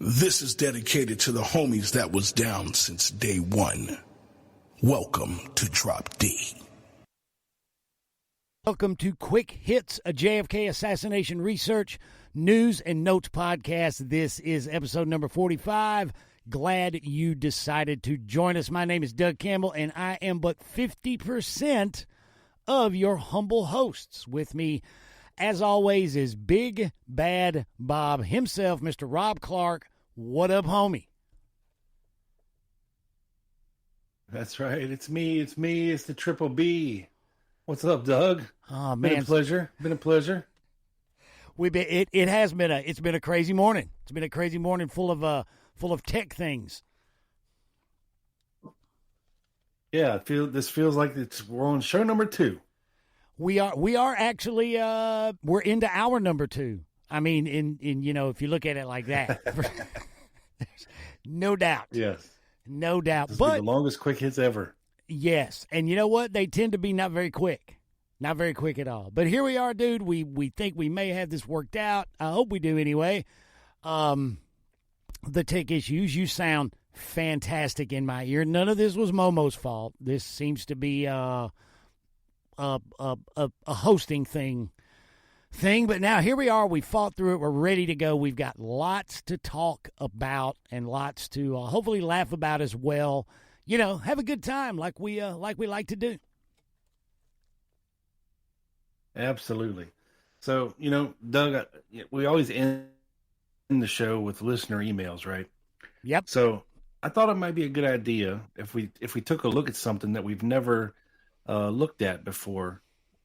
This is dedicated to the homies that was down since day one. Welcome to Drop D. Welcome to Quick Hits, a JFK assassination research, news, and notes podcast. This is episode number 45. Glad you decided to join us. My name is Doug Campbell, and I am but 50% of your humble hosts. With me, as always, is Big Bad Bob himself, Mr. Rob Clark. What up, homie? That's right. It's me. It's the Triple B. What's up, Doug? Oh, man. Been a pleasure. It's been a crazy morning. It's been a crazy morning full of tech things. Yeah, this feels like we're on show number 2. We are actually we're into hour number 2. I mean, in if you look at it like that, there's no doubt. Yes, no doubt. This but the longest quick hits ever. Yes, and you know what? They tend to be not very quick at all. But here we are, dude. We think we may have this worked out. I hope we do anyway. The tech issues. You sound fantastic in my ear. None of this was Momo's fault. This seems to be a hosting thing. But now here we are. We fought through it. We're ready to go. We've got lots to talk about and lots to hopefully laugh about as well. Have a good time like we like to do. Absolutely. So, Doug, we always end the show with listener emails, right? Yep. So I thought it might be a good idea if we took a look at something that we've never looked at before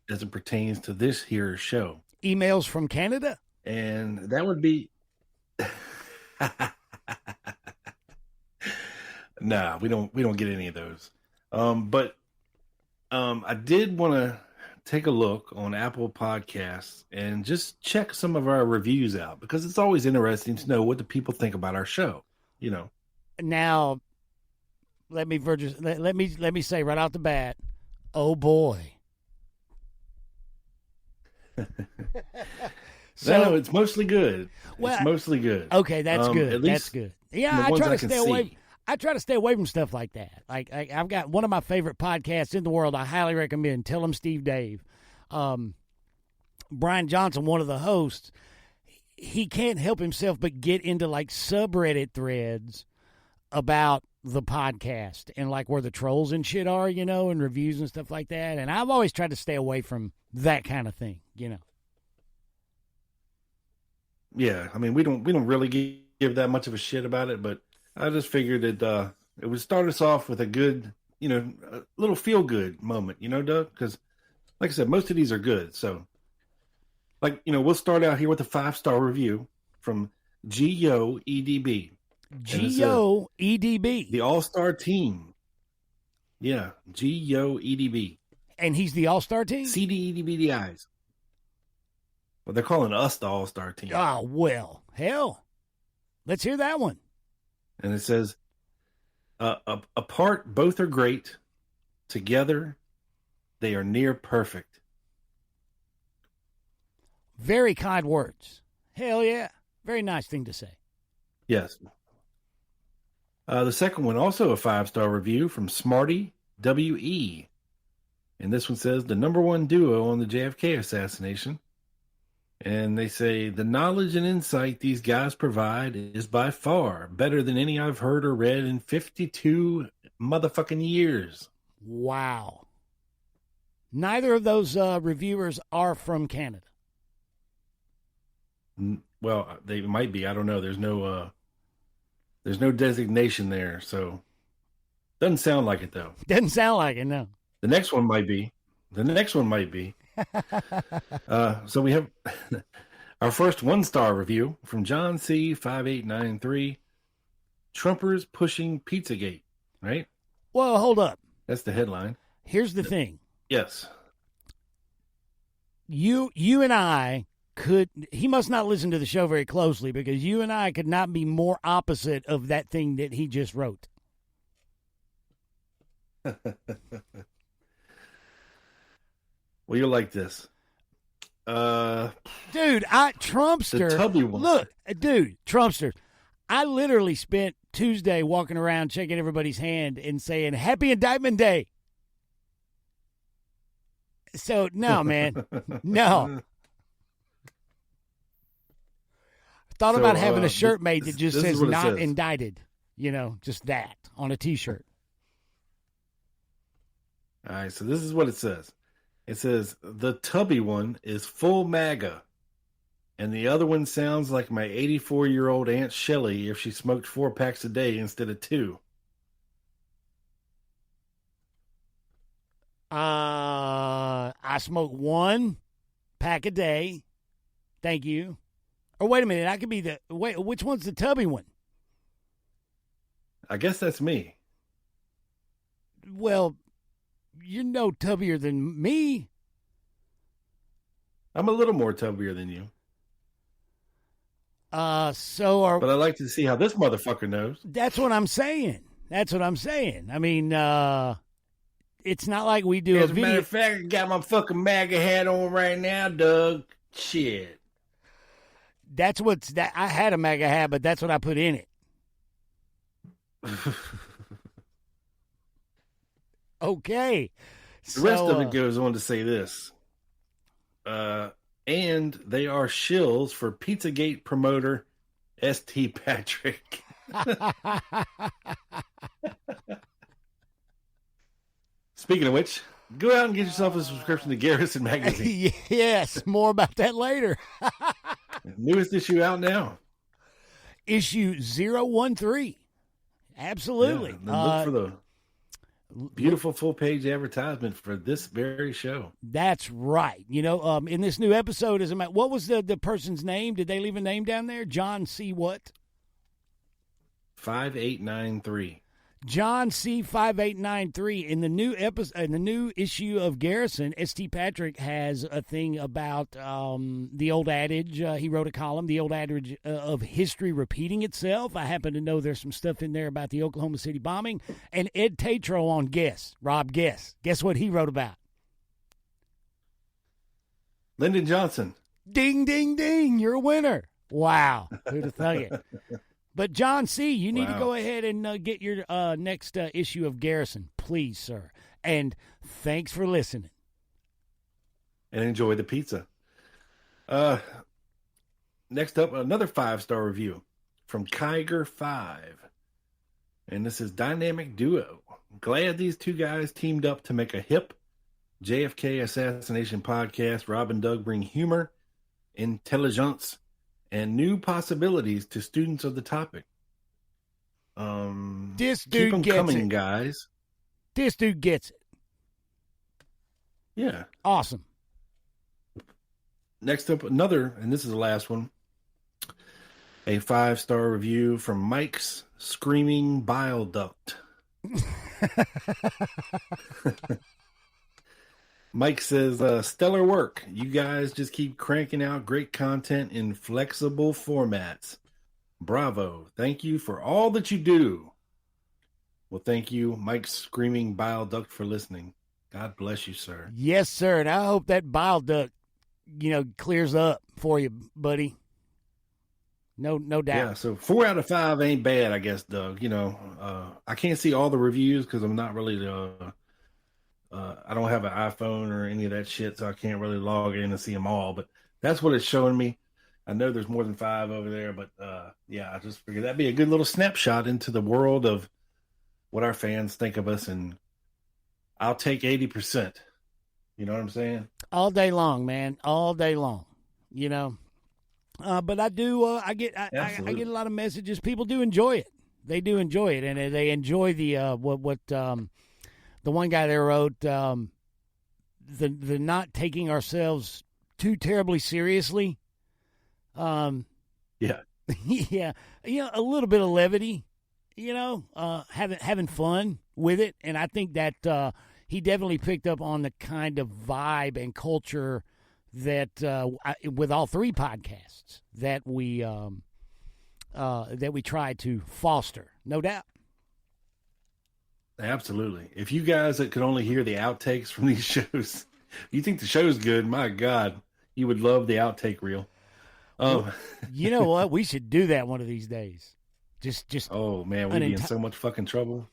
as it pertains to this here show. Emails from Canada? And that would be... Nah, we don't get any of those. But I did want to take a look on Apple Podcasts and just check some of our reviews out, because it's always interesting to know what the people think about our show. Now, let me say right out the bat, oh boy. No, it's mostly good. Well, it's mostly good. Okay, that's good. At least that's good. Yeah, I try to stay away. I try to stay away from stuff like that. Like I've got one of my favorite podcasts in the world. I highly recommend. Tell 'em Steve Dave. Brian Johnson, one of the hosts, he can't help himself but get into like subreddit threads about the podcast and like where the trolls and shit are, and reviews and stuff like that. And I've always tried to stay away from that kind of thing, Yeah, I mean, we don't really give that much of a shit about it, but I just figured that it would start us off with a good, a little feel good moment, Doug? Because, like I said, most of these are good. So, we'll start out here with a 5-star review from GOEDB. GOEDB. The All-Star Team. Yeah, GOEDB. And he's the All-Star Team? CDEDBDIs. Well, they're calling us the All-Star Team. Oh, well, hell. Let's hear that one. And it says, apart, both are great. Together, they are near perfect. Very kind words. Hell yeah. Very nice thing to say. Yes. The second one, also a 5-star review from Smarty WE. And this one says, the number one duo on the JFK assassination. And they say, the knowledge and insight these guys provide is by far better than any I've heard or read in 52 motherfucking years. Wow. Neither of those reviewers are from Canada. Well, they might be. I don't know. There's no designation there, so doesn't sound like it, though. Doesn't sound like it, no. The next one might be. So we have our first 1-star review from John C. 5893. Trumpers pushing Pizzagate, right? Well, hold up. That's the headline. Here's the thing. Yes. You and I he must not listen to the show very closely, because you and I could not be more opposite of that thing that he just wrote. Well, you're like this. Dude, Trumpster. The tubby one. Look, dude, Trumpster. I literally spent Tuesday walking around shaking everybody's hand and saying, Happy Indictment Day. So, no, man. No. Thought about having a shirt made that just says not indicted. Just that on a T-shirt. All right, so this is what it says. It says, the tubby one is full MAGA, and the other one sounds like my 84-year-old Aunt Shelley if she smoked 4 packs a day instead of 2. I smoke 1 pack a day. Thank you. Or wait a minute, I could be which one's the tubby one? I guess that's me. Well, you're no tubbier than me. I'm a little more tubbier than you. But I like to see how this motherfucker knows. That's what I'm saying. I mean, it's not like we do As a video. Matter of fact, I got my fucking MAGA hat on right now, Doug. Shit. I had a MAGA hat, but that's what I put in it. Okay. The rest of it goes on to say this. And they are shills for Pizzagate promoter St. Patrick. Speaking of which, go out and get yourself a subscription to Garrison Magazine. Yes, more about that later. Newest issue out now. Issue 013. Absolutely. Yeah, look for the beautiful full-page advertisement for this very show. That's right. In this new episode, what was the person's name? Did they leave a name down there? John C. what? 5893. John C. 5893. In the new episode, in the new issue of Garrison, St. Patrick has a thing about the old adage. He wrote a column, the old adage of history repeating itself. I happen to know there's some stuff in there about the Oklahoma City bombing. And Ed Tatro on Guess. Rob, guess. Guess what he wrote about? Lyndon Johnson. Ding, ding, ding. You're a winner. Wow. Who'd have thunk it? But, John C., you need to go ahead and get your next issue of Garrison, please, sir. And thanks for listening. And enjoy the pizza. Next up, another 5-star review from Kiger5. And this is Dynamic Duo. Glad these two guys teamed up to make a hip JFK assassination podcast. Rob and Doug bring humor, intelligence, and new possibilities to students of the topic. This keep dude them gets coming, it. guys. This dude gets it. Yeah. Awesome. Next up, another, and this is the last one, a 5-star review from Mike's Screaming Bile Duct. Mike says, stellar work. You guys just keep cranking out great content in flexible formats. Bravo. Thank you for all that you do. Well, thank you, Mike Screaming Bile Duct, for listening. God bless you, sir. Yes, sir. And I hope that bile duct, clears up for you, buddy. No doubt. Yeah, so 4 out of 5 ain't bad, I guess, Doug. I can't see all the reviews because I'm not really I don't have an iPhone or any of that shit, so I can't really log in and see them all. But that's what it's showing me. I know there's more than 5 over there, but I just figured that'd be a good little snapshot into the world of what our fans think of us, and I'll take 80%. You know what I'm saying? All day long, man. All day long. But I do. I get a lot of messages. People do enjoy it. They do enjoy it, and they enjoy the the one guy there wrote the not taking ourselves too terribly seriously. Yeah. Yeah. A little bit of levity. Having fun with it, and I think that he definitely picked up on the kind of vibe and culture that with all 3 podcasts that we try to foster, no doubt. Absolutely. If you guys that could only hear the outtakes from these shows, you think the show's good, my God, you would love the outtake reel. You know what? We should do that one of these days. Just Oh man, we'd be in so much fucking trouble.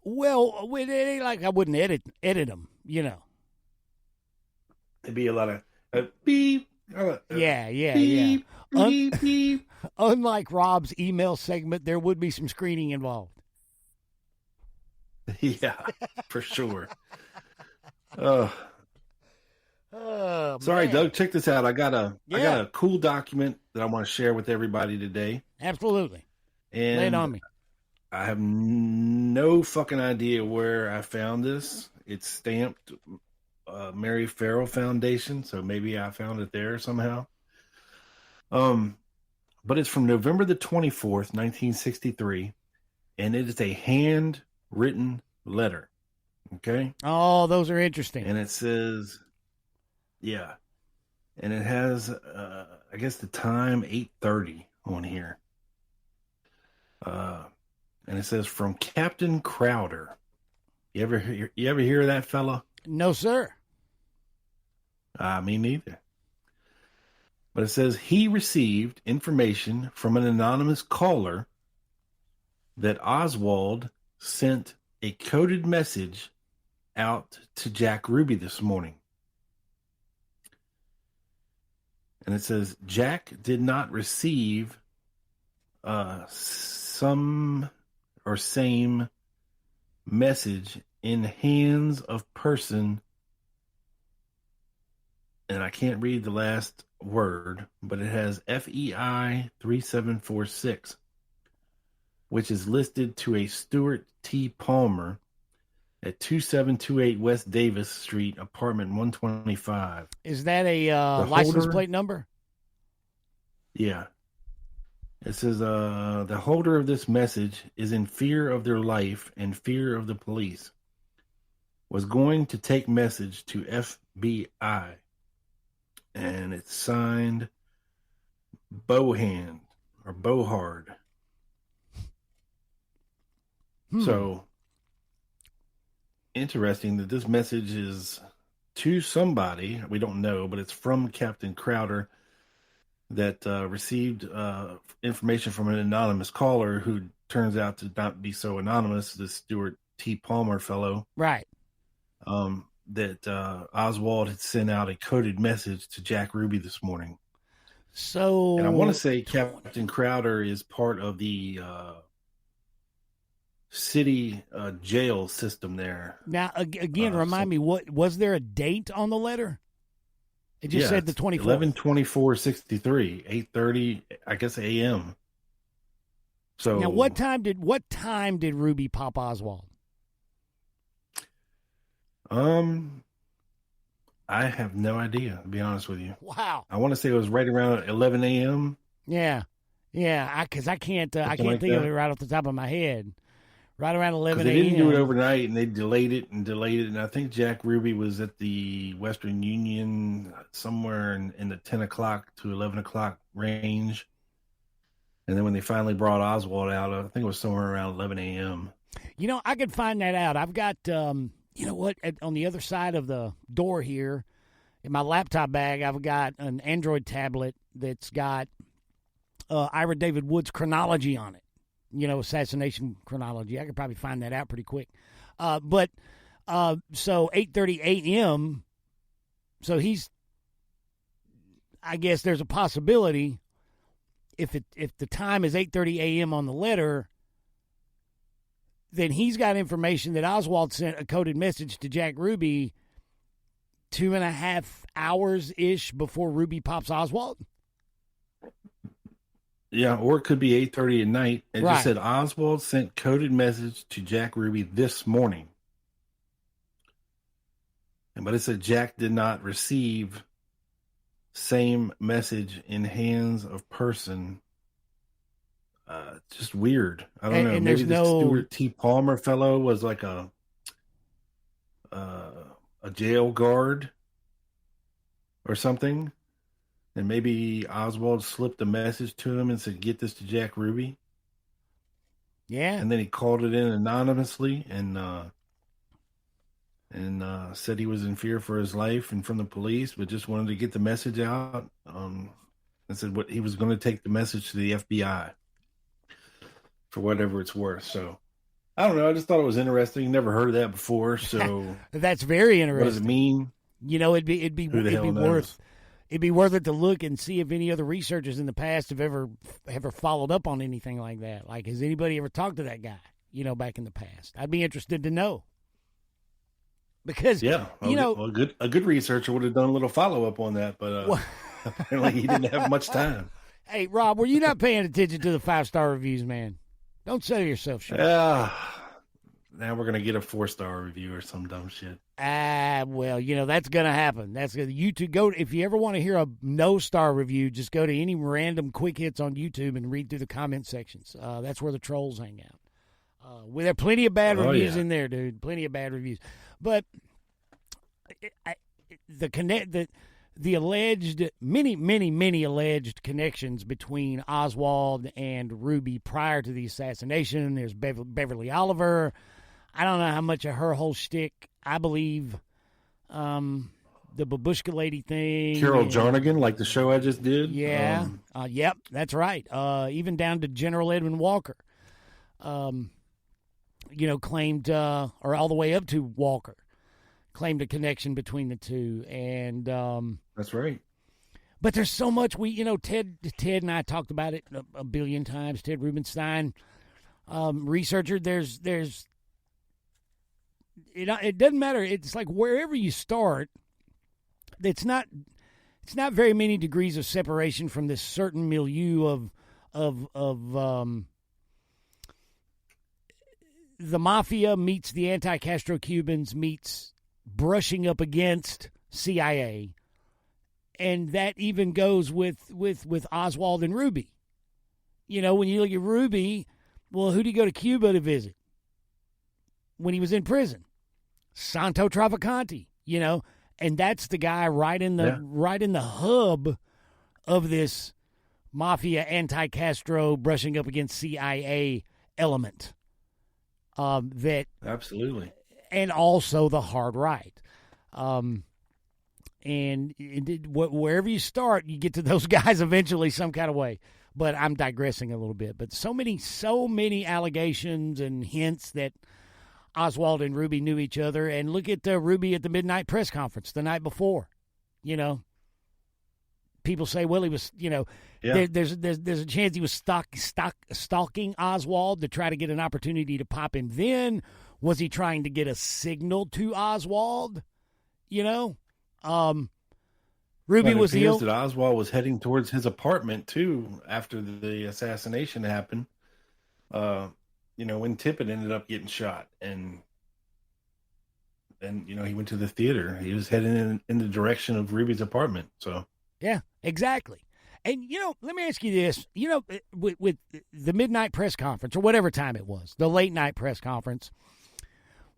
well, it ain't like I wouldn't edit them, you know. It'd be a lot of beep. Yeah, Beep, beep, beep. Unlike Rob's email segment, there would be some screening involved. Yeah, for sure. Oh, sorry, man. Doug. Check this out. I got a cool document that I want to share with everybody today. Absolutely. And lay it on me. I have no fucking idea where I found this. It's stamped Mary Farrell Foundation, so maybe I found it there somehow. But it's from November the 24th, 1963, and it is a handwritten letter. Okay? Oh, those are interesting. And it says, yeah. And it has, I guess the time, 8:30 on here. And it says, from Captain Crowder. You ever hear of that fella? No, sir. Me neither. But it says he received information from an anonymous caller that Oswald sent a coded message out to Jack Ruby this morning. And it says Jack did not receive some or same message in hands of person. And I can't read the last word, but it has FEI 3746, which is listed to a Stuart T. Palmer at 2728 West Davis Street, apartment 125. Is that a license plate number? Yeah. It says the holder of this message is in fear of their life and fear of the police. Was going to take message to FBI. And it's signed Bohand or Bohard. So interesting that this message is to somebody we don't know, but it's from Captain Crowder that received information from an anonymous caller who turns out to not be so anonymous, this Stuart T. Palmer fellow. Right. That Oswald had sent out a coded message to Jack Ruby this morning. So, and I want to say Captain Crowder is part of the city jail system there. Now, again, remind me, what was there a date on the letter? It just said the 24th. 11/24/63, 8:30, I guess a.m. So now, what time did Ruby pop Oswald? I have no idea, to be honest with you. Wow. I want to say it was right around 11 a.m. Yeah. Because I can't think of it right off the top of my head. Right around 11 a.m. They didn't do it overnight, and they delayed it. And I think Jack Ruby was at the Western Union somewhere in the 10 o'clock to 11 o'clock range. And then when they finally brought Oswald out, I think it was somewhere around 11 a.m. You know, I could find that out. I've got, you know what, on the other side of the door here, in my laptop bag, I've got an Android tablet that's got Ira David Wood's chronology on it. You know, assassination chronology. I could probably find that out pretty quick. So 8:30 a.m., so I guess there's a possibility if the time is 8:30 a.m. on the letter, then he's got information that Oswald sent a coded message to Jack Ruby 2.5 hours-ish before Ruby pops Oswald. Yeah, or it could be 8:30 at night. It Right. just said Oswald sent coded message to Jack Ruby this morning. But it said Jack did not receive same message in hands of person. Just weird. I don't know. And Maybe there's the no Stuart T. Palmer fellow was like a jail guard or something. And maybe Oswald slipped a message to him and said, "Get this to Jack Ruby." Yeah. And then he called it in anonymously and said he was in fear for his life and from the police, but just wanted to get the message out. And said what he was going to take the message to the FBI. for whatever it's worth. So I don't know. I just thought it was interesting. Never heard of that before. So That's very interesting. What does it mean? You know, it'd be worth it to look and see if any other researchers in the past have ever followed up on anything like that. Like, has anybody ever talked to that guy? You know, back in the past, I'd be interested to know. Because a good researcher would have done a little follow up on that, but apparently he didn't have much time. Hey, Rob, were you not paying attention to the 5-star reviews, man? Don't sell yourself short. Now we're gonna get a 4-star review or some dumb shit. Well, you know that's gonna happen. That's gonna YouTube. Go if you ever want to hear a no-star review, just go to any random quick hits on YouTube and read through the comment sections. That's where the trolls hang out. There are plenty of bad reviews in there, dude. Plenty of bad reviews. But the alleged many alleged connections between Oswald and Ruby prior to the assassination. There's Beverly Oliver. I don't know how much of her whole shtick. I believe the babushka lady thing. Carol Jarnigan, like the show I just did. Yeah. Yep, that's right. Even down to General Edwin Walker. Claimed, or all the way up to Walker, claimed a connection between the two. And that's right. But there's so much Ted and I talked about it a billion times. Ted Rubenstein, researcher. It doesn't matter. It's like wherever you start, it's not very many degrees of separation from this certain milieu of the mafia meets the anti-Castro Cubans meets brushing up against CIA, and that even goes with Oswald and Ruby. You know, when you look at Ruby, well, who did he go to Cuba to visit when he was in prison? Santo Travacanti, and that's the guy right in the hub of this mafia anti-Castro brushing up against CIA element. That absolutely, and also the hard right, wherever you start, you get to those guys eventually some kind of way. But I'm digressing a little bit. But so many allegations and hints that Oswald and Ruby knew each other. And look at Ruby at the midnight press conference the night before. People say, well, he was, there's a chance he was stalking Oswald to try to get an opportunity to pop him. Then was he trying to get a signal to Oswald? Ruby was the that Oswald was heading towards his apartment too after the assassination happened. When Tippett ended up getting shot, and he went to the theater. He was heading in the direction of Ruby's apartment. So. Yeah, exactly. And, let me ask you this. With the midnight press conference, or whatever time it was, the late night press conference,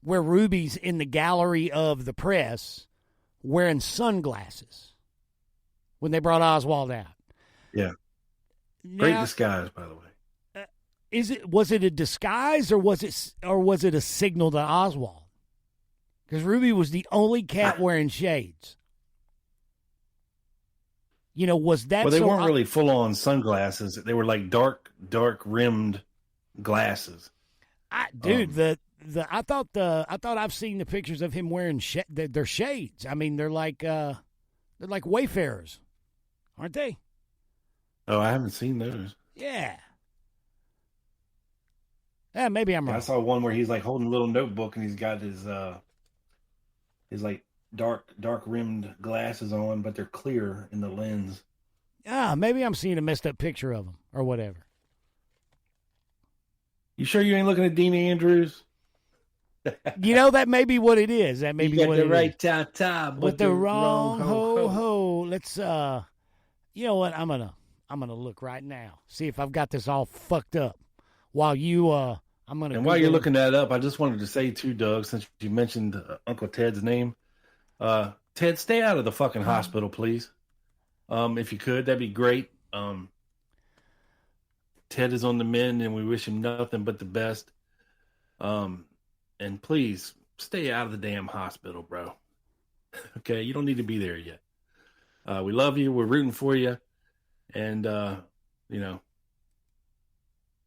where Ruby's in the gallery of the press wearing sunglasses when they brought Oswald out. Yeah. Great disguise, by the way. Was it a disguise, or was it a signal to Oswald? Because Ruby was the only cat wearing shades. Was that? Well, they weren't really full-on sunglasses. They were like dark rimmed glasses. I thought I've seen the pictures of him wearing they're shades. I mean, they're like wayfarers, aren't they? Oh, I haven't seen those. Yeah. Yeah, maybe I'm wrong. I saw one where he's like holding a little notebook and he's got his like dark rimmed glasses on, but they're clear in the lens. Maybe I'm seeing a messed up picture of him or whatever. You sure you ain't looking at Dean Andrews? That may be what it is. That may be what it is. You got the right ta-ta, but the wrong ho-ho. Let's, you know what? I'm gonna look right now. See if I've got this all fucked up. While you, I'm gonna. And while you're looking that up, I just wanted to say too, Doug, since you mentioned Uncle Ted's name, Ted, stay out of the fucking hospital, please. If you could, that'd be great. Ted is on the mend, and we wish him nothing but the best. And please stay out of the damn hospital, bro. Okay, you don't need to be there yet. We love you. We're rooting for you, and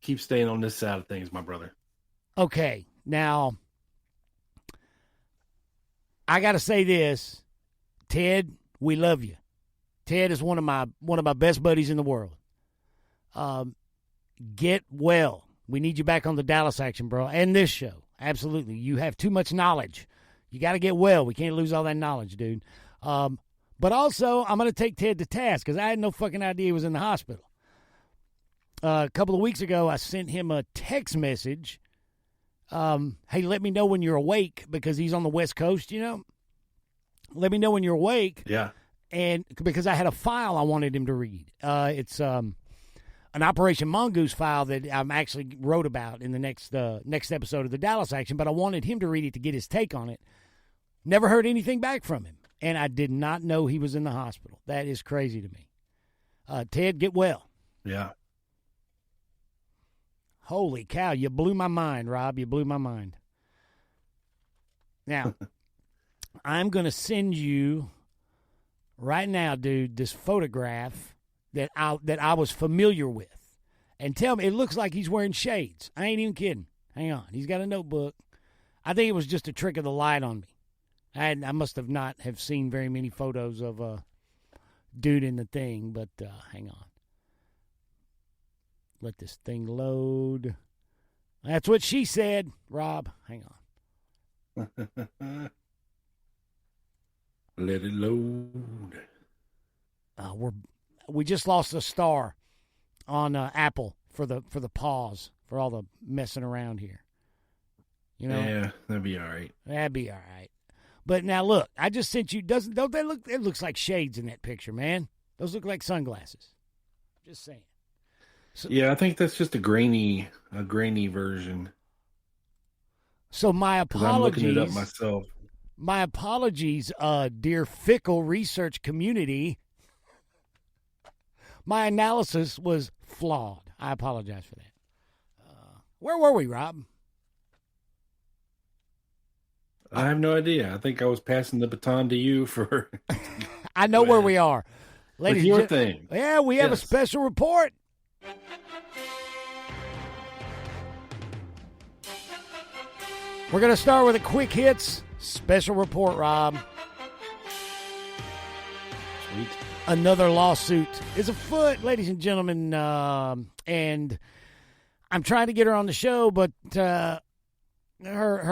keep staying on this side of things, my brother. Okay, now I got to say this, Ted. We love you. Ted is one of my best buddies in the world. Get well. We need you back on the Dallas action, bro, and this show. Absolutely, you have too much knowledge. You got to get well. We can't lose all that knowledge, dude. But also, I'm going to take Ted to task because I had no fucking idea he was in the hospital. A couple of weeks ago, I sent him a text message. Hey, let me know when you're awake because he's on the West Coast, you know. Let me know when you're awake. Yeah. And because I had a file I wanted him to read. It's an Operation Mongoose file that I actually wrote about in the next episode of the Dallas Action, but I wanted him to read it to get his take on it. Never heard anything back from him, and I did not know he was in the hospital. That is crazy to me. Ted, get well. Yeah. Holy cow, you blew my mind, Rob. You blew my mind. Now, I'm going to send you right now, dude, this photograph that I was familiar with. And tell me, it looks like he's wearing shades. I ain't even kidding. Hang on. He's got a notebook. I think it was just a trick of the light on me. I must have not have seen very many photos of dude in the thing, but hang on. Let this thing load. That's what she said, Rob. Hang on. Let it load. We just lost a star on Apple for the pause for all the messing around here. You know? Yeah, that'd be all right. That'd be all right. But now look, I just sent you. Don't they look? It looks like shades in that picture, man. Those look like sunglasses. Just saying. So, yeah, I think that's just a grainy version. So my apologies. I'm looking it up myself. My apologies, dear fickle research community. My analysis was flawed. I apologize for that. Where were we, Rob? I have no idea. I think I was passing the baton to you for. I know where we are. Ladies, your thing. Yeah, we have a special report. We're going to start with a quick hits special report, Rob. Sweet. Another lawsuit is afoot, ladies and gentlemen, and I'm trying to get her on the show, but her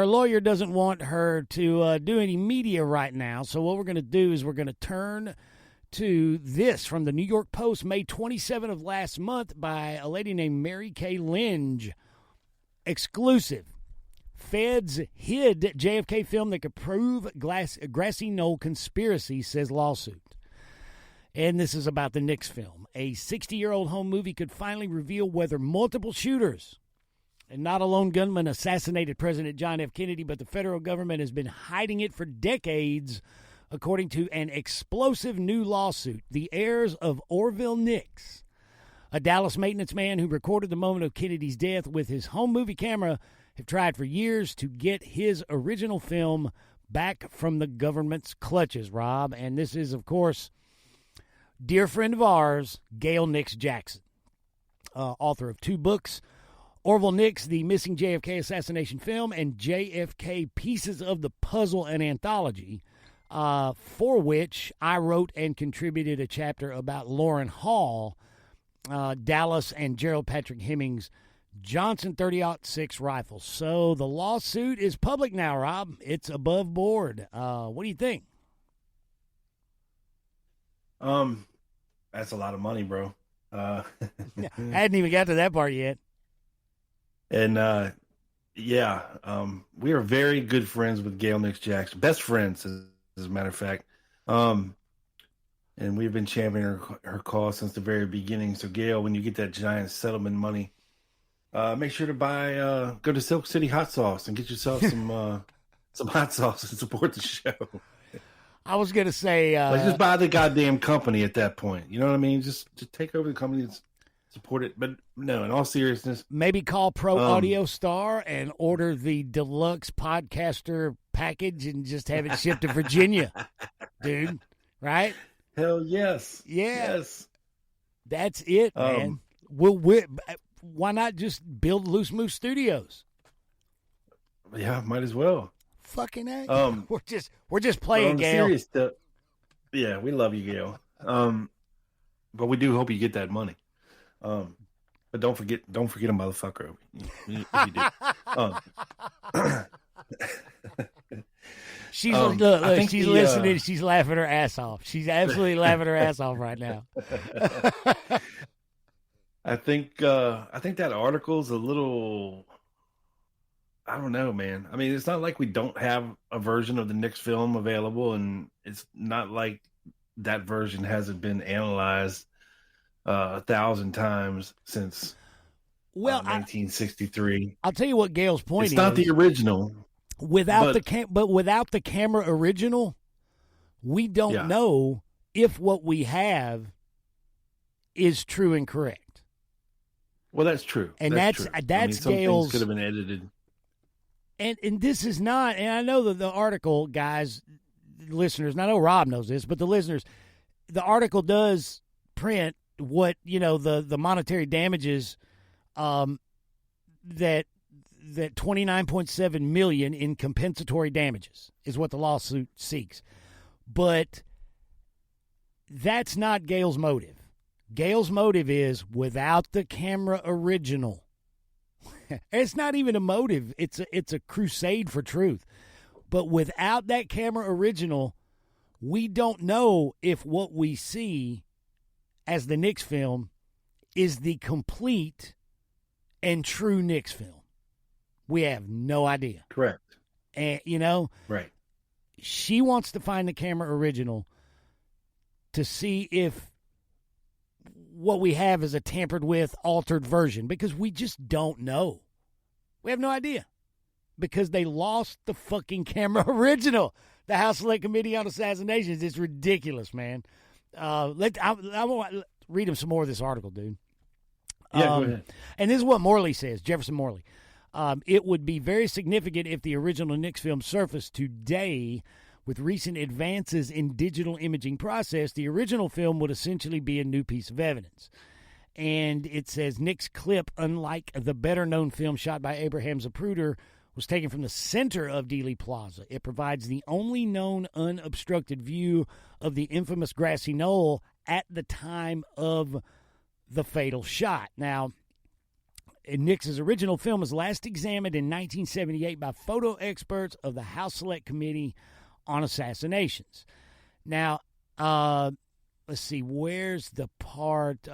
lawyer doesn't want her to do any media right now. So what we're going to do is we're going to turn to this from the New York Post, May 27 of last month, by a lady named Mary Kay Lynch. Exclusive. Feds hid JFK film that could prove grassy knoll conspiracy, says lawsuit. And this is about the Knicks film. A 60-year-old home movie could finally reveal whether multiple shooters and not a lone gunman assassinated President John F. Kennedy, but the federal government has been hiding it for decades, according to an explosive new lawsuit. The heirs of Orville Nix, a Dallas maintenance man who recorded the moment of Kennedy's death with his home movie camera, have tried for years to get his original film back from the government's clutches, Rob. And this is, of course, dear friend of ours, Gail Nix Jackson, author of 2 books, Orville Nix, The Missing JFK Assassination Film, and JFK Pieces of the Puzzle, an anthology, for which I wrote and contributed a chapter about Lauren Hall, Dallas, and Gerald Patrick Hemmings' Johnson 30-06 rifle. So the lawsuit is public now, Rob. It's above board. What do you think? That's a lot of money, bro. I hadn't even got to that part yet. And we are very good friends with Gail Nix Jackson, best friends, as a matter of fact. And we've been championing her cause since the very beginning. So, Gail, when you get that giant settlement money, make sure to go to Silk City Hot Sauce and get yourself some hot sauce and support the show. I was going to say... just buy the goddamn company at that point. You know what I mean? Just take over the company and support it. But no, in all seriousness... Maybe call Pro Audio Star and order the deluxe podcaster package and just have it shipped to Virginia. Dude, right? Hell yes. Yeah. Yes. That's it, man. What why not just build Loose Moose Studios? Yeah, might as well. Fucking A. We're just playing, Gail. Serious stuff. Yeah, we love you, Gail. But we do hope you get that money. But don't forget a motherfucker. If you do. She's look, she's listening. She's laughing her ass off. She's absolutely laughing her ass off right now. I think that article's a little. I don't know, man. I mean, it's not like we don't have a version of the Knicks film available, and it's not like that version hasn't been analyzed 1,000 times since 1963. I'll tell you what Gail's point is. It's not the original. Without the camera original, we don't know if what we have is true and correct. Well, that's true. And that's some Gail's. Things could have been edited. And this is not, and I know that the article, guys, listeners, and I know Rob knows this, but the listeners, the article does print what, the monetary damages that $29.7 million in compensatory damages is what the lawsuit seeks. But that's not Gail's motive. Gail's motive is without the camera original. It's not even a motive. It's a crusade for truth. But without that camera original, we don't know if what we see as the Knicks film is the complete and true Knicks film. We have no idea. Correct. And, right. She wants to find the camera original to see if what we have is a tampered with, altered version, because we just don't know. We have no idea because they lost the fucking camera original. The House Select Committee on Assassinations. It's ridiculous, man. I want to read him some more of this article, dude. Yeah, go ahead. And this is what Morley says, Jefferson Morley. It would be very significant if the original Knicks film surfaced today. With recent advances in digital imaging process, the original film would essentially be a new piece of evidence. And it says, Knicks clip, unlike the better-known film shot by Abraham Zapruder, was taken from the center of Dealey Plaza. It provides the only known unobstructed view of the infamous grassy knoll at the time of the fatal shot. Now, Knicks' original film was last examined in 1978 by photo experts of the House Select Committee on Assassinations. Now, let's see, where's the part?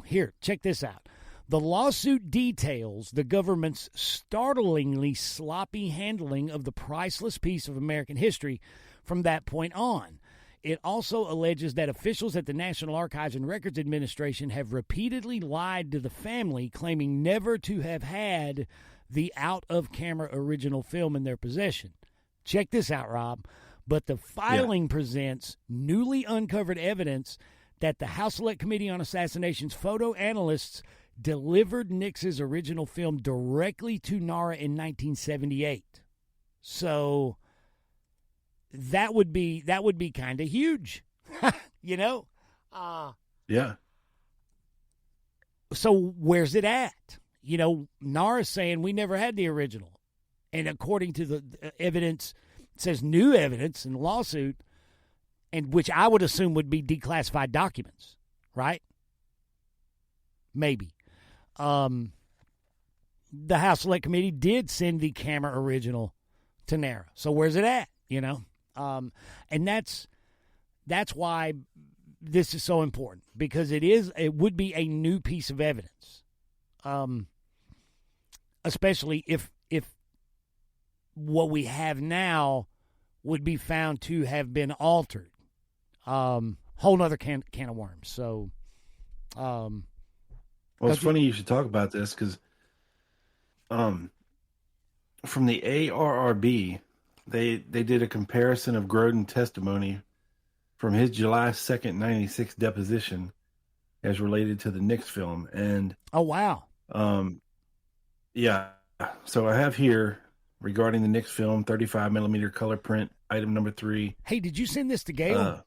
Here, check this out. The lawsuit details the government's startlingly sloppy handling of the priceless piece of American history from that point on. It also alleges that officials at the National Archives and Records Administration have repeatedly lied to the family, claiming never to have had the out-of-camera original film in their possession. Check this out, Rob. But the filing presents newly uncovered evidence that the House Select Committee on Assassinations photo analysts delivered Knicks' original film directly to NARA in 1978. So that would be kind of huge, Yeah. So where's it at? NARA's saying we never had the original. And according to the evidence, it says new evidence in the lawsuit, and which I would assume would be declassified documents, right? Maybe. The House Select Committee did send the camera original to NARA. So where's it at? And that's why this is so important, because it would be a new piece of evidence, especially if what we have now would be found to have been altered. Whole nother can of worms. So, well, it's funny you should talk about this because, from the ARRB, they did a comparison of Grodin testimony from his July 2nd, 96 deposition as related to the Knicks film. And oh, wow. Yeah. So I have here regarding the Knicks film, 35 millimeter color print, item number 3. Hey, did you send this to Gail?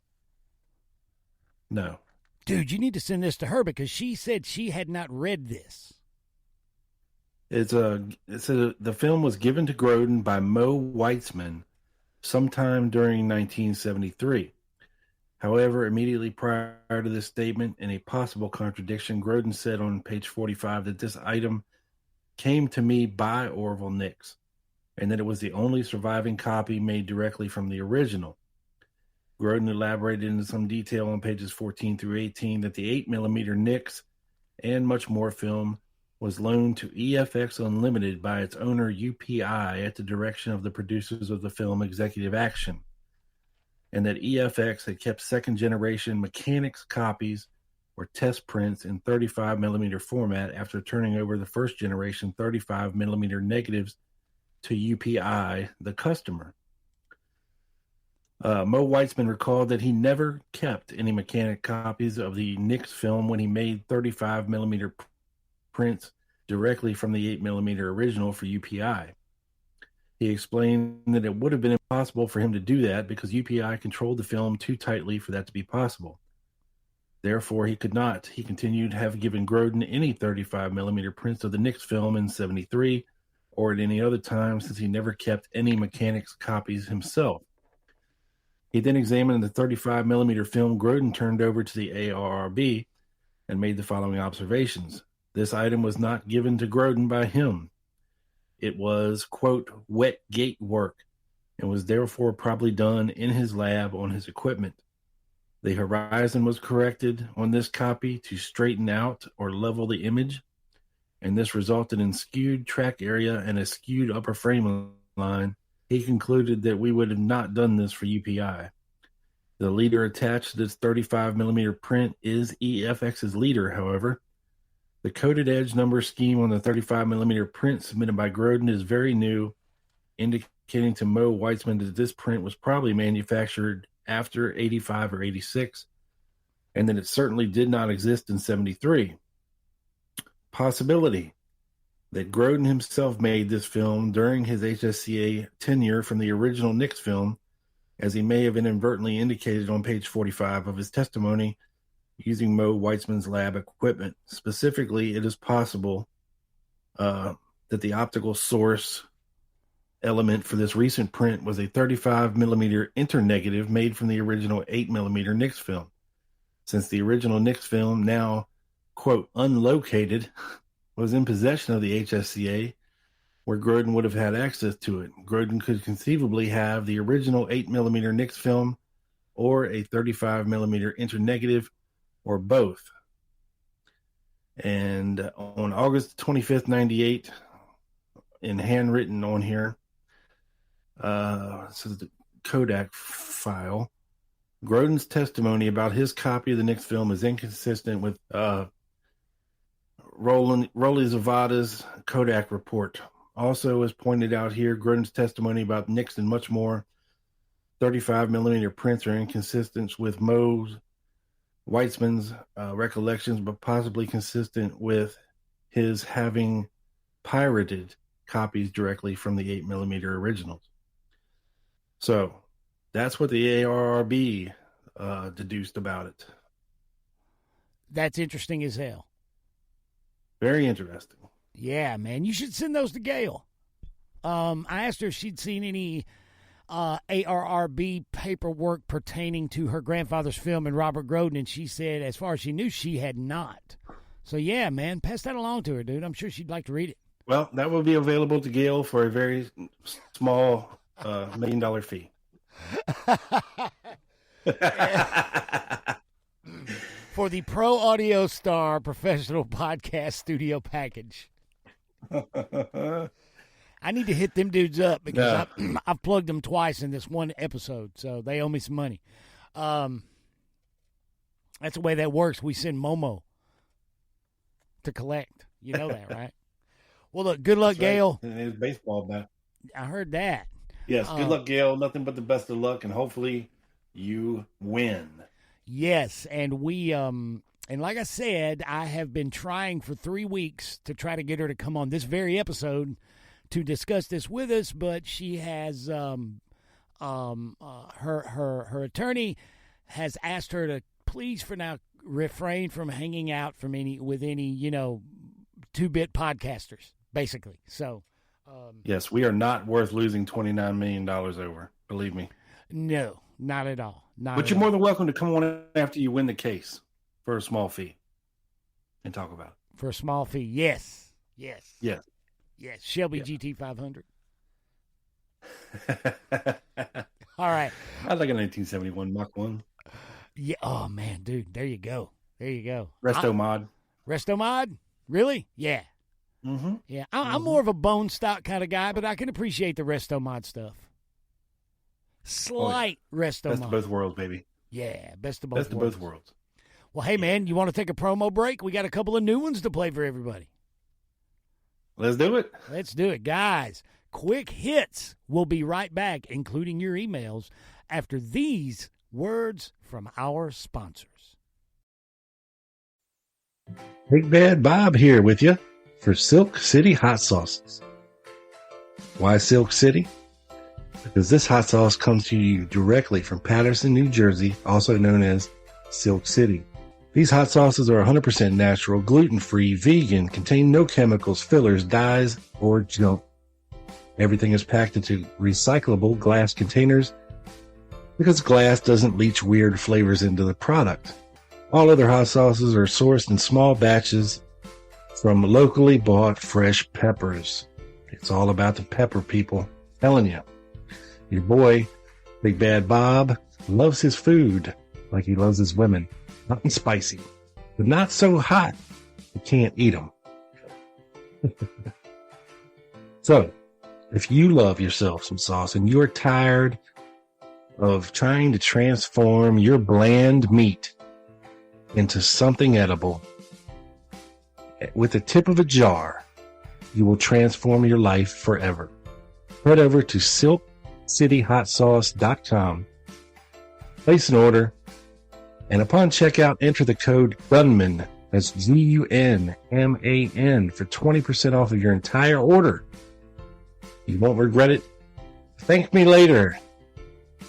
No. Dude, you need to send this to her because she said she had not read this. It said the film was given to Grodin by Mo Weitzman sometime during 1973. However, immediately prior to this statement, in a possible contradiction, Grodin said on page 45 that this item came to me by Orville Nix, and that it was the only surviving copy made directly from the original. Grodin elaborated in some detail on pages 14 through 18 that the 8mm Nix and much more film was loaned to EFX Unlimited by its owner UPI at the direction of the producers of the film Executive Action, and that EFX had kept second-generation mechanics copies or test prints in 35mm format after turning over the first-generation 35mm negatives to UPI, the customer. Mo Weitzman recalled that he never kept any mechanic copies of the Nix film when he made 35mm prints directly from the 8mm original for UPI. He explained that it would have been impossible for him to do that because UPI controlled the film too tightly for that to be possible. Therefore, he could not, he continued, have given Grodin any 35mm prints of the Nix film in 73 or at any other time since he never kept any mechanics copies himself. He then examined the 35mm film Grodin turned over to the ARRB and made the following observations. This item was not given to Grodin by him. It was, quote, wet gate work and was therefore probably done in his lab on his equipment. The horizon was corrected on this copy to straighten out or level the image, and this resulted in skewed track area and a skewed upper frame line. He concluded that we would have not done this for UPI. The leader attached to this 35mm print is EFX's leader, however. The coded edge number scheme on the 35mm print submitted by Grodin is very new, indicating to Mo Weitzman that this print was probably manufactured after 85 or 86, and that it certainly did not exist in 73. Possibility that Grodin himself made this film during his HSCA tenure from the original Nix film, as he may have inadvertently indicated on page 45 of his testimony, using Mo Weitzman's lab equipment. Specifically, it is possible that the optical source element for this recent print was a 35mm internegative made from the original 8mm Nix film. Since the original Nix film, now, quote, unlocated, was in possession of the HSCA, where Grodin would have had access to it. Grodin could conceivably have the original 8mm Nix film or a 35mm internegative, or both. And on August 25th, 98, in handwritten on here, so the Kodak file, Grodin's testimony about his copy of the Nix film is inconsistent with Roly Zavada's Kodak report. Also, as pointed out here, Grodin's testimony about Nix and much more 35mm prints are inconsistent with Mo Weitzman's recollections, but possibly consistent with his having pirated copies directly from the 8mm originals. So that's what the ARRB deduced about it. That's interesting as hell. Very interesting. Yeah, man. You should send those to Gail. I asked her if she'd seen any ARRB paperwork pertaining to her grandfather's film and Robert Grodin, and she said, as far as she knew, she had not. So, yeah, man, pass that along to her, dude. I'm sure she'd like to read it. Well, that will be available to Gail for a very small $1 million fee. For the Pro Audio Star Professional Podcast Studio Package. I need to hit them dudes up because I've plugged them twice in this one episode, so they owe me some money. That's the way that works. We send Momo to collect. You know that, right? Well, look, good luck, Gail. And it's baseball bat. I heard that. Yes, good luck, Gail. Nothing but the best of luck, and hopefully you win. Yes, and we and like I said, I have been trying for 3 weeks to try to get her to come on this very episode to discuss this with us, but she has her attorney has asked her to please for now refrain from hanging out with any 2-bit podcasters, basically. So, yes, we are not worth losing $29 million over. Believe me. no, not at all. But you're more than welcome to come on after you win the case for a small fee and talk about it. For a small fee, yes. Shelby Yeah. GT 500. All right. I like a 1971 Mach 1. Yeah. Oh man, dude, there you go. Resto mod. Resto mod? Really? Yeah. Mm-hmm. Yeah. I'm more of a bone stock kind of guy, but I can appreciate the resto mod stuff. Slight resto Best mod. of both worlds, baby. Yeah, best of both Best of worlds. both worlds. Well, hey, man, you want to take a promo break? We got a couple of new ones to play for everybody. Let's do it. Let's do it, guys. Quick hits. We'll be right back, including your emails, after these words from our sponsors. Big Bad Bob here with you for Silk City Hot Sauces. Why Silk City? Because this hot sauce comes to you directly from Patterson, New Jersey, also known as Silk City. These hot sauces are 100% natural, gluten-free, vegan, contain no chemicals, fillers, dyes, or junk. Everything is packed into recyclable glass containers because glass doesn't leach weird flavors into the product. All other hot sauces are sourced in small batches from locally bought fresh peppers. It's all about the pepper, people. I'm telling you. Your boy, Big Bad Bob, loves his food like he loves his women. Hot and spicy, but not so hot you can't eat them. So, if you love yourself some sauce and you're tired of trying to transform your bland meat into something edible, with the tip of a jar, you will transform your life forever. Head over to silkcityhotsauce.com, place an order, and upon checkout, enter the code GUNMAN, that's GUNMAN, for 20% off of your entire order. You won't regret it. Thank me later.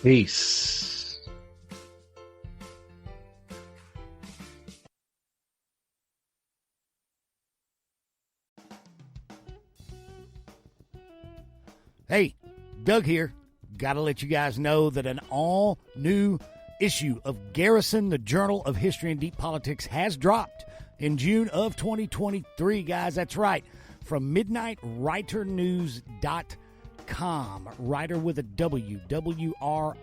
Peace. Hey, Doug here. Got to let you guys know that an all-new issue of Garrison, the Journal of History and Deep Politics, has dropped in June of 2023, guys. That's right. From MidnightWriterNews.com. Writer with a W. W-R-I-T-E-R.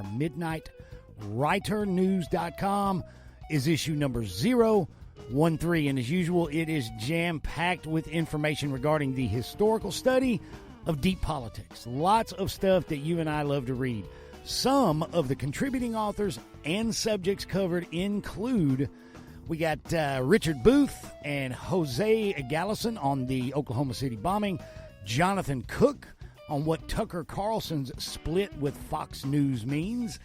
MidnightWriterNews.com is issue number 013. And as usual, it is jam-packed with information regarding the historical study of deep politics. Lots of stuff that you and I love to read. Some of the contributing authors and subjects covered include, we got Richard Booth and Jose Gallison on the Oklahoma City bombing, Jonathan Cook on what Tucker Carlson's split with Fox News means,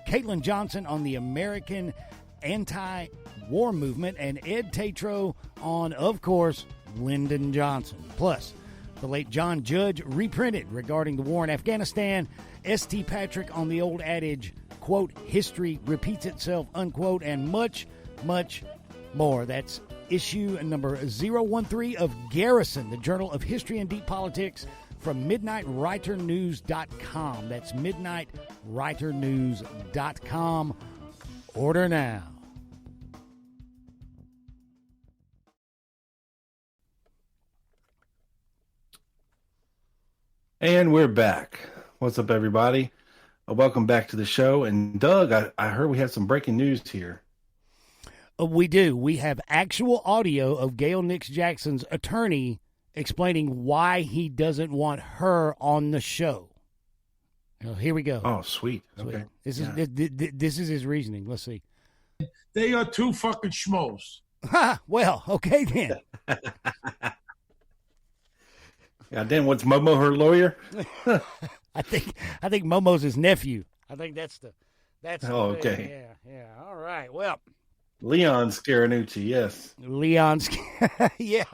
Caitlin Johnson on the American anti-war movement, and Ed Tatro on, of course, Lyndon Johnson. Plus, the late John Judge reprinted regarding the war in Afghanistan, S.T. Patrick on the old adage, quote, history repeats itself, unquote, and much, much more. That's issue number 013 of Garrison, the Journal of History and Deep Politics, from MidnightWriterNews.com. That's MidnightWriterNews.com. Order now. And we're back. What's up, everybody? Welcome back to the show. And Doug, I heard we have some breaking news here. We do. We have actual audio of Gail Nix Jackson's attorney explaining why he doesn't want her on the show. Here we go. Oh, sweet. Okay. This is his reasoning. Let's see. They are two fucking schmoes. Ha! Well, okay then. Goddamn, what's Momo, her lawyer? I think Momo's his nephew. I think that's Oh, okay. Yeah. All right. Well, Leon Scaranucci, yes. Leon's yeah.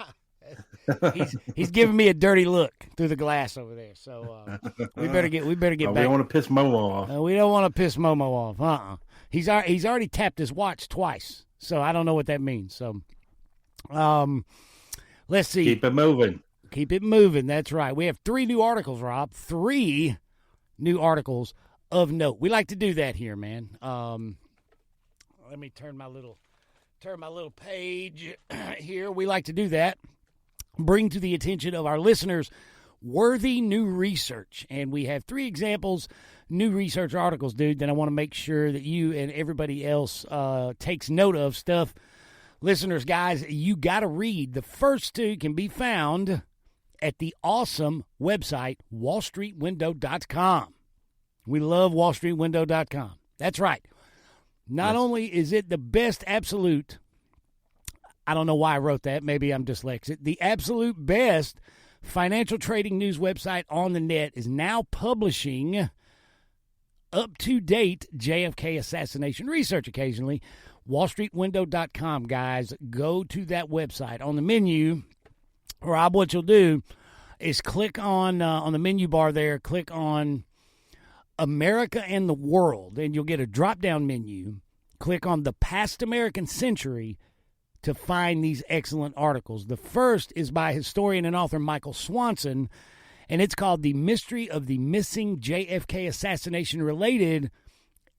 He's giving me a dirty look through the glass over there. So we better get back. We don't want to piss Momo off. We don't want to piss Momo off. He's already tapped his watch twice. So I don't know what that means. So Let's see. Keep it moving. Keep it moving. That's right. We have 3 new articles, Rob. 3 new articles of note. We like to do that here, man. Let me turn my little page here. We like to do that. Bring to the attention of our listeners worthy new research. And we have 3 examples, new research articles, dude, that I want to make sure that you and everybody else takes note of. Stuff, listeners, guys, you got to read. The first 2 can be found at the awesome website, wallstreetwindow.com. We love wallstreetwindow.com. That's right. Not only is it the best absolute, I don't know why I wrote that, maybe I'm dyslexic, the absolute best financial trading news website on the net is now publishing up-to-date JFK assassination research occasionally. wallstreetwindow.com, guys. Go to that website. On the menu, Rob, what you'll do is click on the menu bar there, click on America and the World, and you'll get a drop-down menu. Click on the past American century to find these excellent articles. The first is by historian and author Michael Swanson, and it's called The Mystery of the Missing JFK Assassination-Related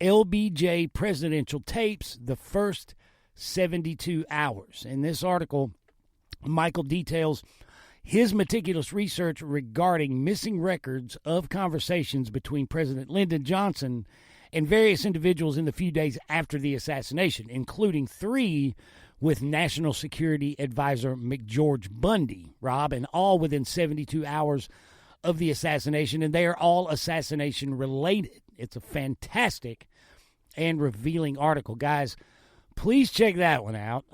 LBJ Presidential Tapes, the First 72 Hours. In this article, Michael details his meticulous research regarding missing records of conversations between President Lyndon Johnson and various individuals in the few days after the assassination, including 3 with National Security Advisor McGeorge Bundy, Rob, and all within 72 hours of the assassination, and they are all assassination-related. It's a fantastic and revealing article. Guys, please check that one out.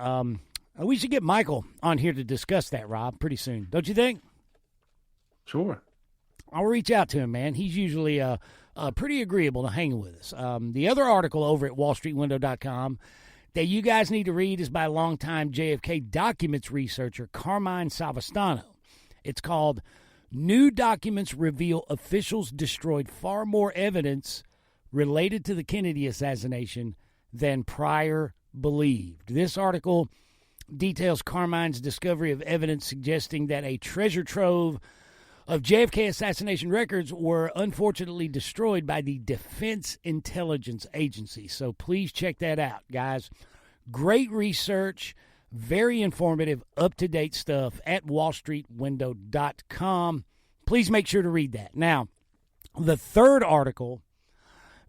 We should get Michael on here to discuss that, Rob, pretty soon. Don't you think? Sure. I'll reach out to him, man. He's usually pretty agreeable to hanging with us. The other article over at wallstreetwindow.com that you guys need to read is by longtime JFK documents researcher Carmine Savastano. It's called New Documents Reveal Officials Destroyed Far More Evidence Related to the Kennedy Assassination Than Prior Believed. This article details Carmine's discovery of evidence suggesting that a treasure trove of JFK assassination records were unfortunately destroyed by the Defense Intelligence Agency. So please check that out, guys. Great research, very informative, up-to-date stuff at wallstreetwindow.com. Please make sure to read that. Now, the third article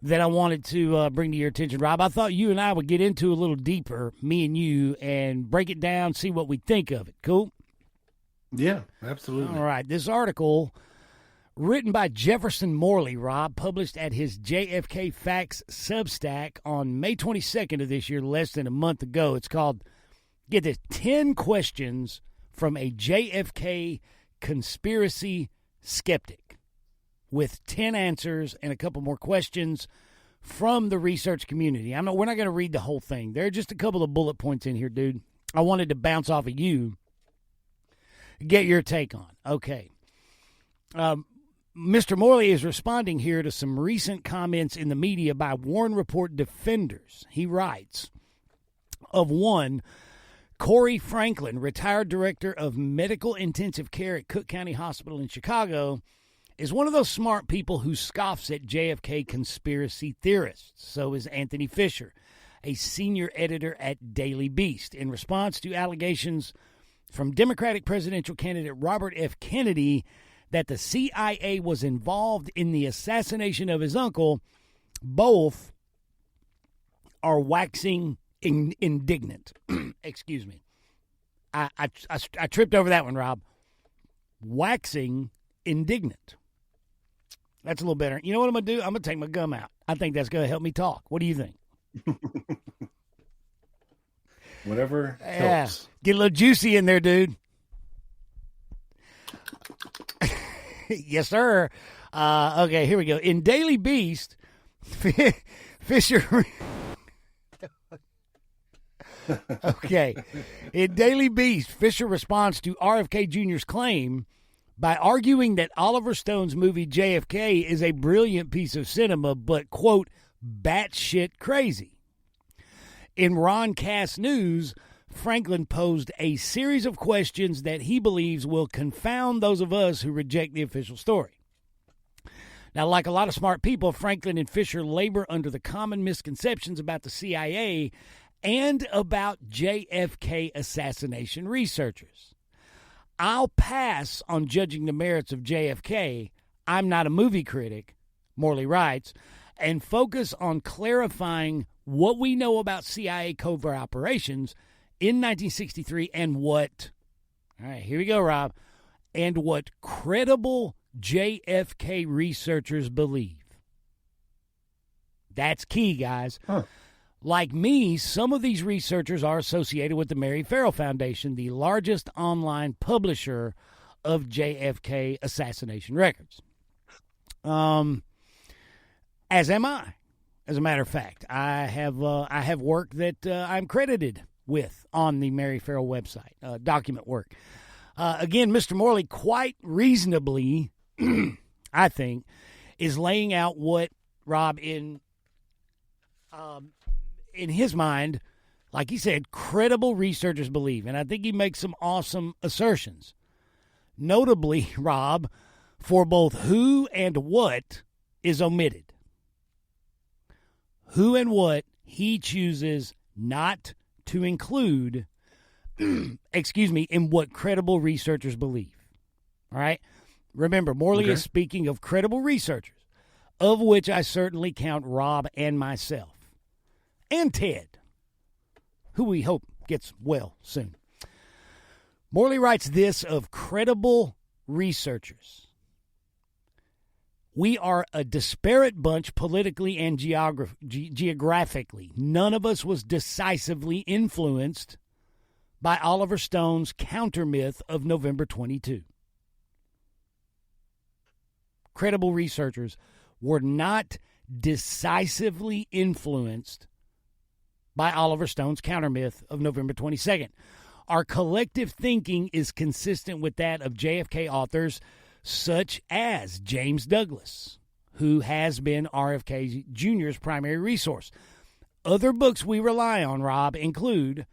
that I wanted to bring to your attention, Rob, I thought you and I would get into a little deeper, me and you, and break it down, see what we think of it. Cool? Yeah, absolutely. All right. This article, written by Jefferson Morley, Rob, published at his JFK Facts Substack on May 22nd of this year, less than a month ago. It's called, get this, 10 Questions from a JFK Conspiracy Skeptic, with 10 answers and a couple more questions from the research community. We're not going to read the whole thing. There are just a couple of bullet points in here, dude. I wanted to bounce off of you, get your take on. Okay. Mr. Morley is responding here to some recent comments in the media by Warren Report defenders. He writes, of one, Corey Franklin, retired director of medical intensive care at Cook County Hospital in Chicago, is one of those smart people who scoffs at JFK conspiracy theorists. So is Anthony Fisher, a senior editor at Daily Beast. In response to allegations from Democratic presidential candidate Robert F. Kennedy that the CIA was involved in the assassination of his uncle, both are waxing indignant. Excuse me. I tripped over that one, Rob. Waxing indignant. That's a little better. You know what I'm going to do? I'm going to take my gum out. I think that's going to help me talk. What do you think? Whatever helps. Get a little juicy in there, dude. Yes, sir. Okay, here we go. In Daily Beast, Fisher... Okay. In Daily Beast, Fisher responds to RFK Jr.'s claim by arguing that Oliver Stone's movie JFK is a brilliant piece of cinema, but, quote, batshit crazy. In Ron Cass News, Franklin posed a series of questions that he believes will confound those of us who reject the official story. Now, like a lot of smart people, Franklin and Fisher labor under the common misconceptions about the CIA and about JFK assassination researchers. I'll pass on judging the merits of JFK. I'm not a movie critic, Morley writes, and focus on clarifying what we know about CIA covert operations in 1963 and what, all right, here we go, Rob, and what credible JFK researchers believe. That's key, guys. Huh. Like me, some of these researchers are associated with the Mary Farrell Foundation, the largest online publisher of JFK assassination records. As am I. As a matter of fact, I have work that I'm credited with on the Mary Farrell website, document work. Again, Mr. Morley quite reasonably, I think, is laying out what, Rob, in his mind, like he said, credible researchers believe. And I think he makes some awesome assertions. Notably, Rob, for both who and what is omitted. Who and what he chooses not to include, in what credible researchers believe. All right? Remember, Morley is speaking of credible researchers, of which I certainly count Rob and myself. And Ted, who we hope gets well soon. Morley writes this of credible researchers. We are a disparate bunch politically and geographically. None of us was decisively influenced by Oliver Stone's counter-myth of November 22. Credible researchers were not decisively influenced by Oliver Stone's counter-myth of November 22nd. Our collective thinking is consistent with that of JFK authors such as James Douglas, who has been RFK Jr.'s primary resource. Other books we rely on, Rob, include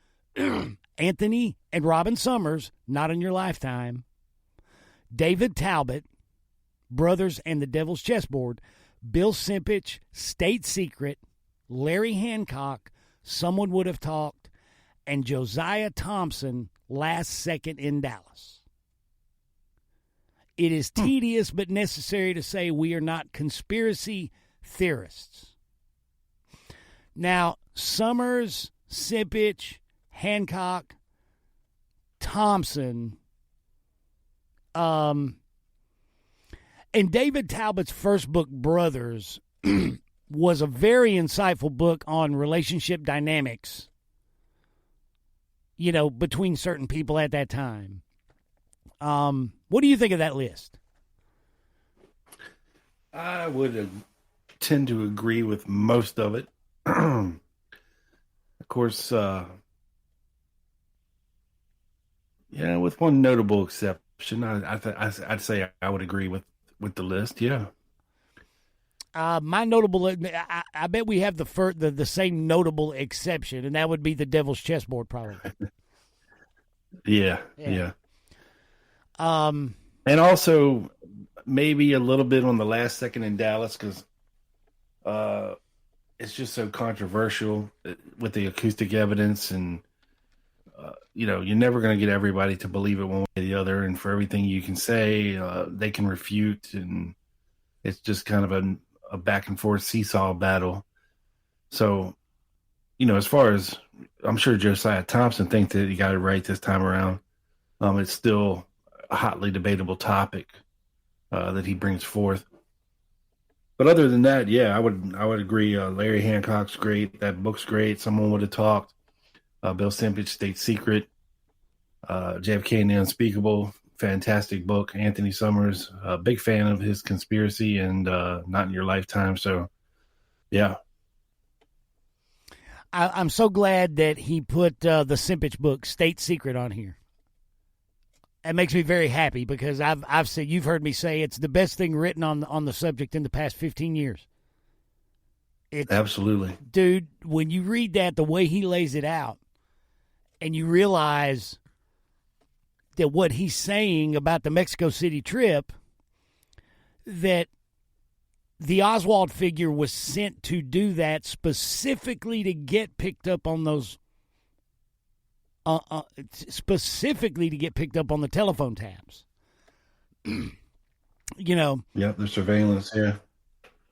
Anthony and Robin Summers, Not in Your Lifetime, David Talbot, Brothers and the Devil's Chessboard, Bill Simpich, State Secret, Larry Hancock, Someone Would Have Talked, and Josiah Thompson, Last Second in Dallas. It is tedious but necessary to say we are not conspiracy theorists. Now, Summers, Simpich, Hancock, Thompson, and David Talbot's first book, Brothers, was a very insightful book on relationship dynamics, between certain people at that time. What do you think of that list? I would tend to agree with most of it. Of course, with one notable exception, I'd say I would agree with the list. Yeah. My notable, I bet we have the same notable exception, and that would be the Devil's Chessboard, probably. Yeah. And also maybe a little bit on the Last Second in Dallas, because it's just so controversial with the acoustic evidence, and you're never going to get everybody to believe it one way or the other, and for everything you can say, they can refute, and it's just kind of a back and forth seesaw battle. So, as far as I'm sure Josiah Thompson thinks that he got it right this time around, it's still a hotly debatable topic that he brings forth. But other than that, yeah, I would agree. Larry Hancock's great. That book's great. Someone Would Have Talked. Bill Simpich, State Secret. JFK and the Unspeakable. Fantastic book. Anthony Summers, a big fan of his Conspiracy and Not in Your Lifetime. So, yeah. I'm so glad that he put the Simpich book, State Secret, on here. It makes me very happy because I've said, you've heard me say, it's the best thing written on the subject in the past 15 years. Absolutely. Dude, when you read that, the way he lays it out, and you realize that what he's saying about the Mexico City trip, that the Oswald figure was sent to do that specifically to get picked up on those, specifically to get picked up on the telephone tabs. You know. Yep, the surveillance, yeah.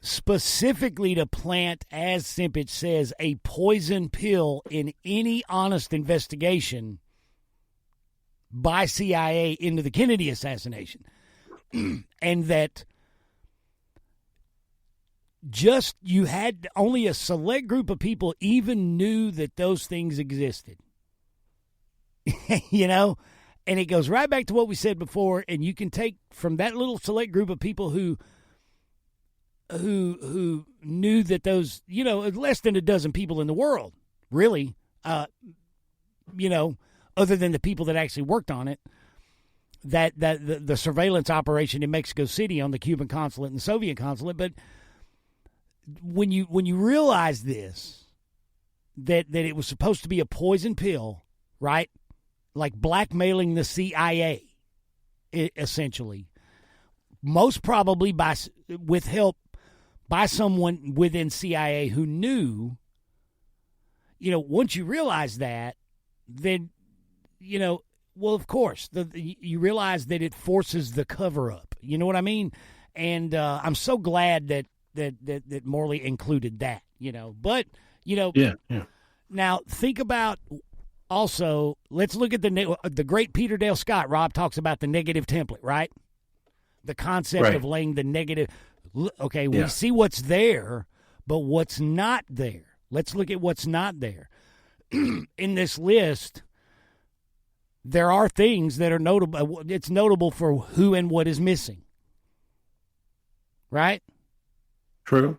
Specifically to plant, as Simpich says, a poison pill in any honest investigation by CIA into the Kennedy assassination. And that just you had only a select group of people even knew that those things existed. You know? And it goes right back to what we said before, and you can take from that little select group of people who knew that those, you know, less than a dozen people in the world, really, you know, other than the people that actually worked on it, that the surveillance operation in Mexico City on the Cuban consulate and the Soviet consulate. But when you realize this, that it was supposed to be a poison pill, right? Like blackmailing the CIA, essentially, most probably with help by someone within CIA who knew. You know, once you realize that, then, you know, well, of course, you realize that it forces the cover up. You know what I mean? And I'm so glad that Morley included that. You know, but you know, yeah. Now think about. Also, let's look at the great Peter Dale Scott. Rob talks about the negative template, right? The concept of laying the negative. Okay, we see what's there, but what's not there. Let's look at what's not there. In this list, there are things that are notable. It's notable for who and what is missing, right? True.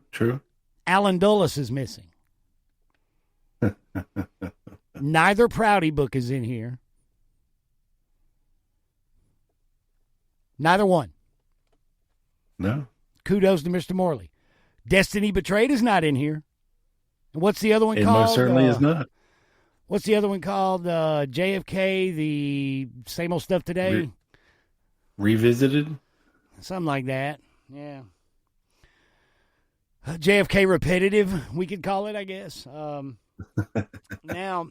Alan Dulles is missing. Neither Prouty book is in here. Neither one. No. Kudos to Mr. Morley. Destiny Betrayed is not in here. And what's the other one called? It most certainly is not. What's the other one called? JFK, the same old stuff today? Revisited? Something like that. Yeah. JFK Repetitive, we could call it, I guess. Now,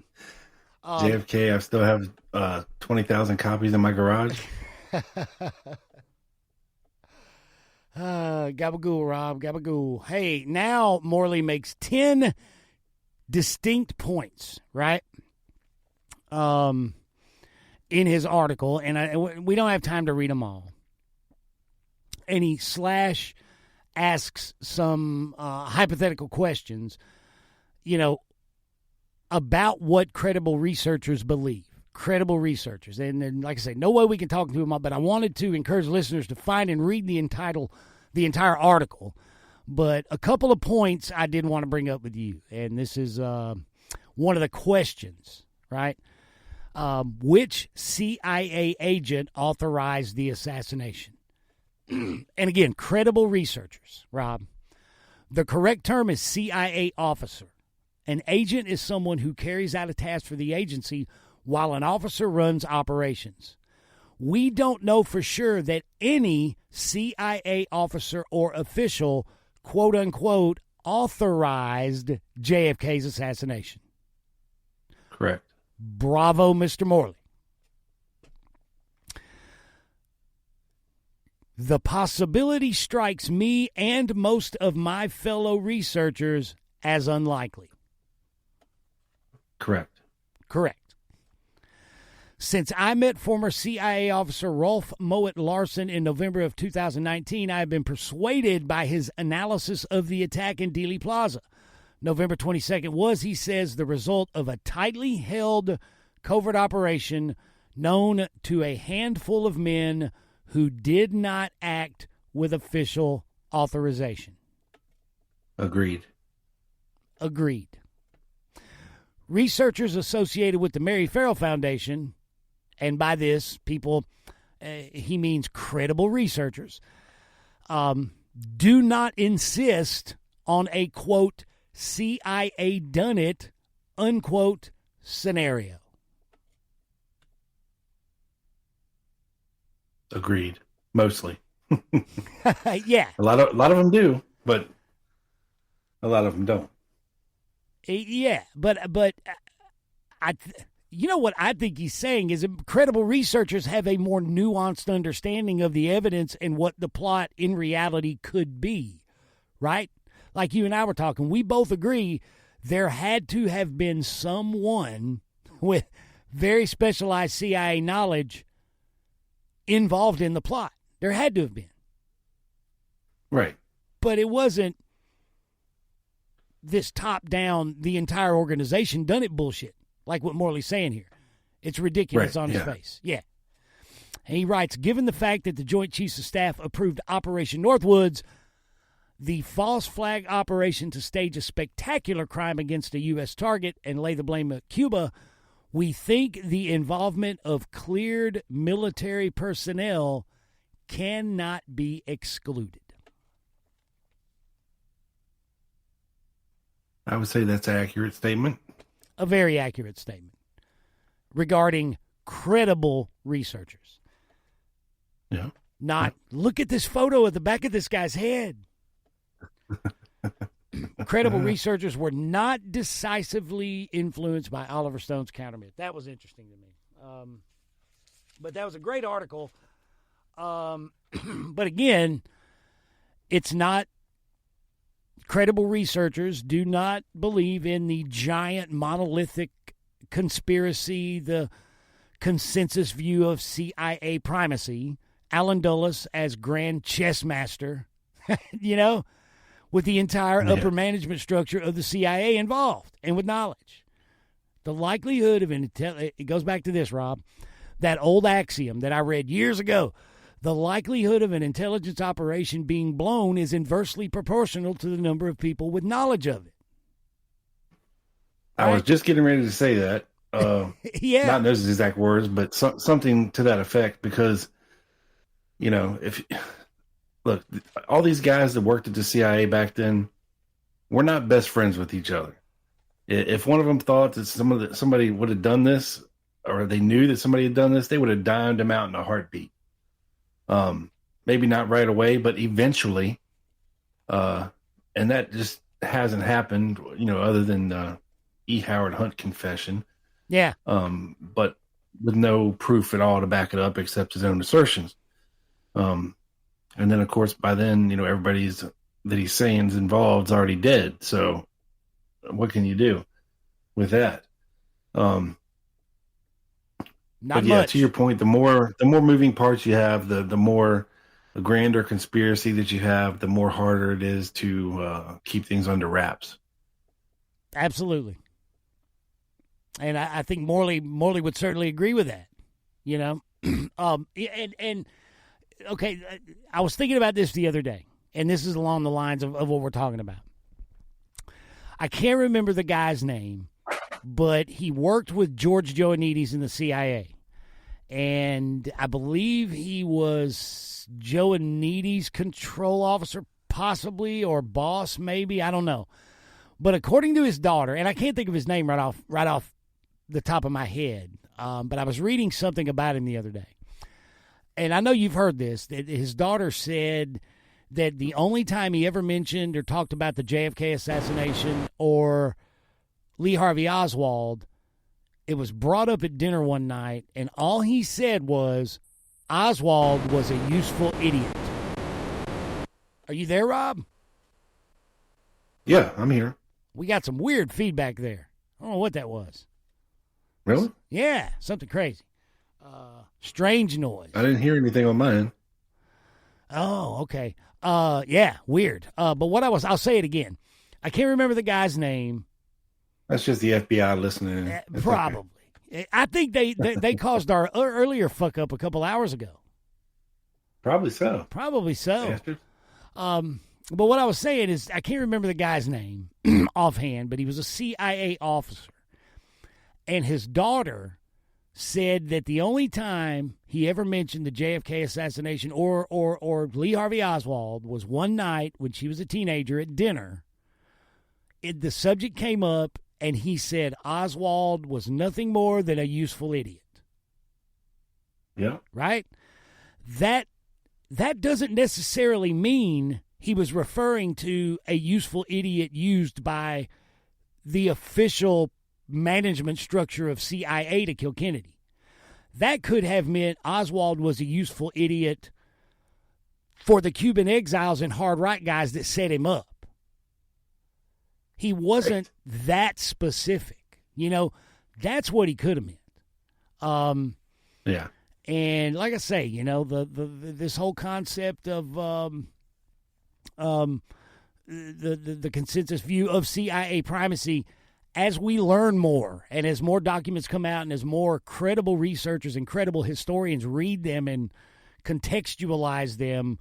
JFK, I still have 20,000 copies in my garage. Gabagool, Rob, gabagool. Hey, now Morley makes 10 distinct points, right? In his article, and we don't have time to read them all. And he asks some hypothetical questions, you know, about what credible researchers believe. Credible researchers. And like I say, no way we can talk to them all, but I wanted to encourage listeners to find and read the entire article. But a couple of points I did want to bring up with you. And this is one of the questions, right? Which CIA agent authorized the assassination? And again, credible researchers, Rob. The correct term is CIA officer. An agent is someone who carries out a task for the agency while an officer runs operations. We don't know for sure that any CIA officer or official, quote unquote, authorized JFK's assassination. Correct. Bravo, Mr. Morley. The possibility strikes me and most of my fellow researchers as unlikely. Correct. Since I met former CIA officer Rolf Moet Larsen in November of 2019, I have been persuaded by his analysis of the attack in Dealey Plaza. November 22nd was, he says, the result of a tightly held covert operation known to a handful of men who did not act with official authorization. Agreed. Researchers associated with the Mary Farrell Foundation, and by this, people, he means credible researchers, do not insist on a, quote, CIA done it, unquote, scenario. Agreed. Mostly. Yeah. A lot of them do, but a lot of them don't. Yeah, but you know what I think he's saying is credible researchers have a more nuanced understanding of the evidence and what the plot in reality could be, right? Like you and I were talking, we both agree there had to have been someone with very specialized CIA knowledge involved in the plot. There had to have been. Right. But it wasn't this top-down, the entire organization done it bullshit, like what Morley's saying here. It's ridiculous on his face. Yeah. And he writes, given the fact that the Joint Chiefs of Staff approved Operation Northwoods, the false flag operation to stage a spectacular crime against a U.S. target and lay the blame at Cuba, we think the involvement of cleared military personnel cannot be excluded. I would say that's an accurate statement. A very accurate statement regarding credible researchers. Yeah. Not, look at this photo at the back of this guy's head. Credible researchers were not decisively influenced by Oliver Stone's countermeasure. That was interesting to me. But that was a great article. But again, it's not. Credible researchers do not believe in the giant monolithic conspiracy, the consensus view of CIA primacy. Alan Dulles as grand chess master, with the entire upper management structure of the CIA involved and with knowledge. The likelihood of it goes back to this, Rob, that old axiom that I read years ago. The likelihood of an intelligence operation being blown is inversely proportional to the number of people with knowledge of it. Right? I was just getting ready to say that. Yeah. Not those exact words, but something to that effect, because, if look, all these guys that worked at the CIA back then were not best friends with each other. If one of them thought that somebody would have done this, or they knew that somebody had done this, they would have dimed him out in a heartbeat. Maybe not right away, but eventually. And that just hasn't happened, other than E. Howard Hunt confession. Yeah. But with no proof at all to back it up except his own assertions. And then, of course, by then, everybody's that he's saying is involved is already dead. So what can you do with that? Not but yeah, much. to your point, the more moving parts you have, the more a grander conspiracy that you have, the more harder it is to keep things under wraps. Absolutely. And I think Morley would certainly agree with that, and okay, I was thinking about this the other day, and this is along the lines of what we're talking about. I can't remember the guy's name, but he worked with George Joannides in the CIA. And I believe he was Joannides' control officer, possibly, or boss, maybe. I don't know. But according to his daughter, and I can't think of his name right off the top of my head, but I was reading something about him the other day. And I know you've heard this, that his daughter said that the only time he ever mentioned or talked about the JFK assassination or Lee Harvey Oswald, it was brought up at dinner one night, and all he said was Oswald was a useful idiot. Are you there, Rob? Yeah, I'm here. We got some weird feedback there. I don't know what that was. Really? Yeah, something crazy. Strange noise. I didn't hear anything on mine. Oh, okay. Yeah, weird. But I'll say it again. I can't remember the guy's name. That's just the FBI listening. Probably. Okay. I think they caused our earlier fuck up a couple hours ago. Probably so. Probably so. Bastards. But what I was saying is, I can't remember the guy's name offhand, but he was a CIA officer. And his daughter said that the only time he ever mentioned the JFK assassination or Lee Harvey Oswald was one night when she was a teenager at dinner. The subject came up, and he said Oswald was nothing more than a useful idiot. Yeah. Right? that doesn't necessarily mean he was referring to a useful idiot used by the official management structure of CIA to kill Kennedy. That could have meant Oswald was a useful idiot for the Cuban exiles and hard right guys that set him up. He wasn't that specific. You know, that's what he could have meant. Yeah. And like I say, you know, this whole concept of the consensus view of CIA primacy, as we learn more and as more documents come out and as more credible researchers and credible historians read them and contextualize them,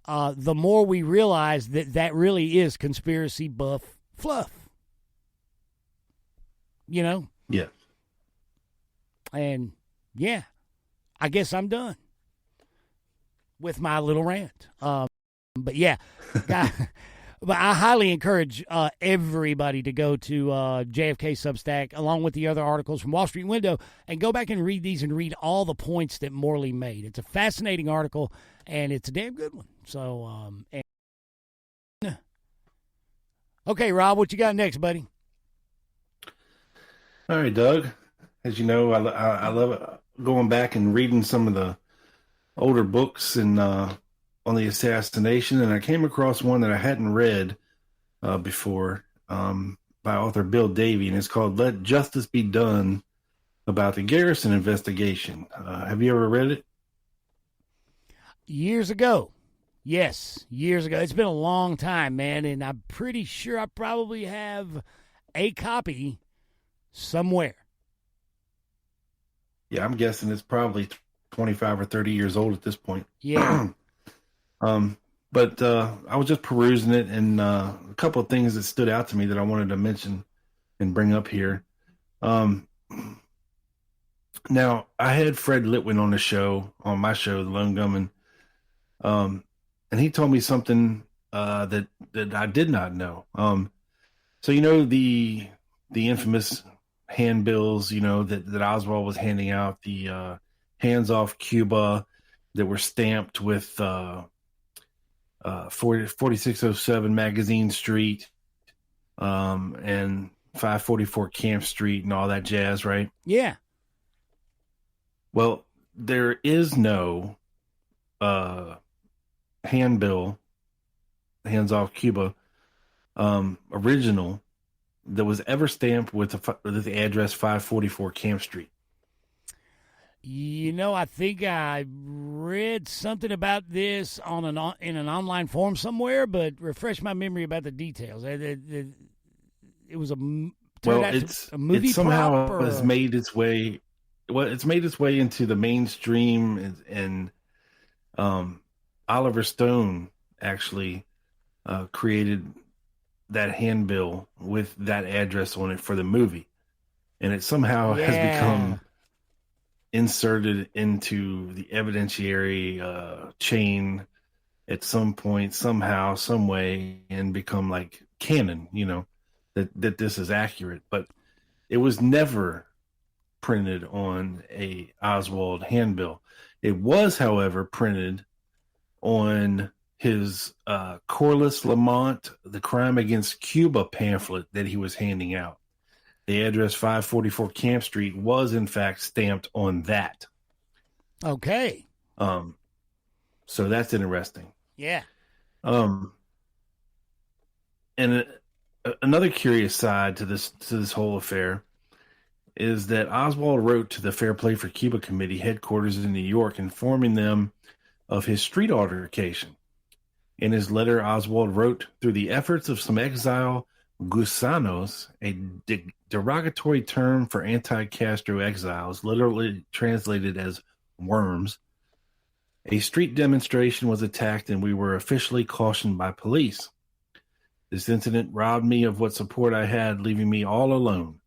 the more we realize that really is conspiracy buff fluff. You know? Yeah. And, yeah, I guess I'm done with my little rant. But, yeah, but I highly encourage everybody to go to JFK Substack along with the other articles from Wall Street Window and go back and read these and read all the points that Morley made. It's a fascinating article, and it's a damn good one. So, okay, Rob, what you got next, buddy? All right, Doug. As you know, I love going back and reading some of the older books and on the assassination, and I came across one that I hadn't read before by author Bill Davey, and it's called "Let Justice Be Done" about the Garrison investigation. Have you ever read it? Years ago. Yes, years ago. It's been a long time, man, and I'm pretty sure I probably have a copy somewhere. Yeah, I'm guessing it's probably 25 or 30 years old at this point. Yeah. But I was just perusing it, and a couple of things that stood out to me that I wanted to mention and bring up here. Now, I had Fred Litwin on my show, The Lone Gunman, and he told me something that I did not know. So, you know, the infamous handbills, you know, that Oswald was handing out, the hands off Cuba that were stamped with 4607 Magazine Street and 544 Camp Street and all that jazz, right? Yeah. Well, there is no handbill, hands off Cuba, original that was ever stamped with the address 544 Camp Street. You know, I think I read something about this in an online forum somewhere, but refresh my memory about the details. It was a movie. It somehow has made its way. Well, it's made its way into the mainstream, and Oliver Stone actually created that handbill with that address on it for the movie, and it somehow has become inserted into the evidentiary chain at some point, somehow, some way, and become like canon, you know, that this is accurate. But it was never printed on a Oswald handbill. It was, however, printed on his Corliss Lamont, The Crime Against Cuba pamphlet that he was handing out. The address 544 Camp Street was, in fact, stamped on that. Okay. So that's interesting. Yeah. And another curious side to this whole affair is that Oswald wrote to the Fair Play for Cuba Committee headquarters in New York, informing them of his street altercation. In his letter, Oswald wrote, "Through the efforts of some exile gusanos," a derogatory term for anti-Castro exiles, literally translated as worms, "a street demonstration was attacked and we were officially cautioned by police. This incident robbed me of what support I had, leaving me all alone.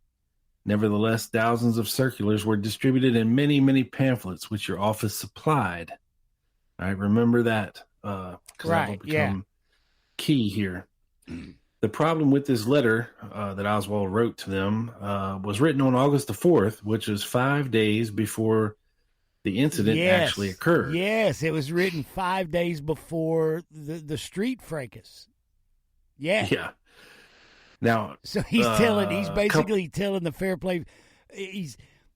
Nevertheless, thousands of circulars were distributed and many, many pamphlets which your office supplied." All right, remember that. Because that will become key here. The problem with this letter that Oswald wrote to them was written on August the 4th, which was 5 days before the incident actually occurred. Yes, it was written 5 days before the street fracas. Yeah. Yeah. Now, So he's basically telling the fair play.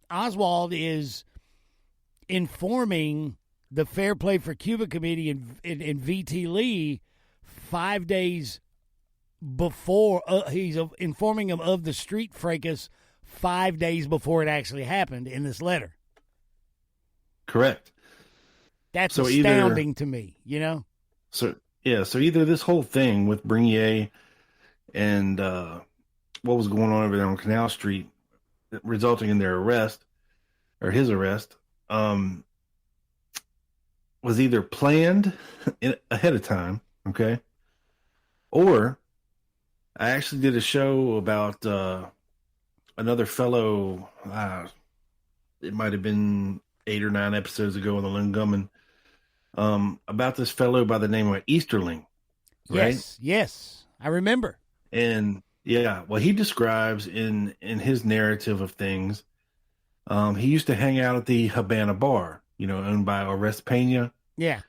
Oswald is informing the Fair Play for Cuba Committee and VT Lee 5 days before. He's informing them of the street fracas 5 days before it actually happened in this letter. Correct. That's astounding to me, you know? So either this whole thing with Bernier and what was going on over there on Canal Street, resulting in their arrest, or his arrest, was either planned ahead of time, okay? Or I actually did a show about another fellow, it might have been 8 or 9 episodes ago on the Lynn Gumman, about this fellow by the name of Easterling, right? Yes, I remember. And yeah, well, he describes in his narrative of things, he used to hang out at the Havana bar, owned by Orest Pena. Yeah.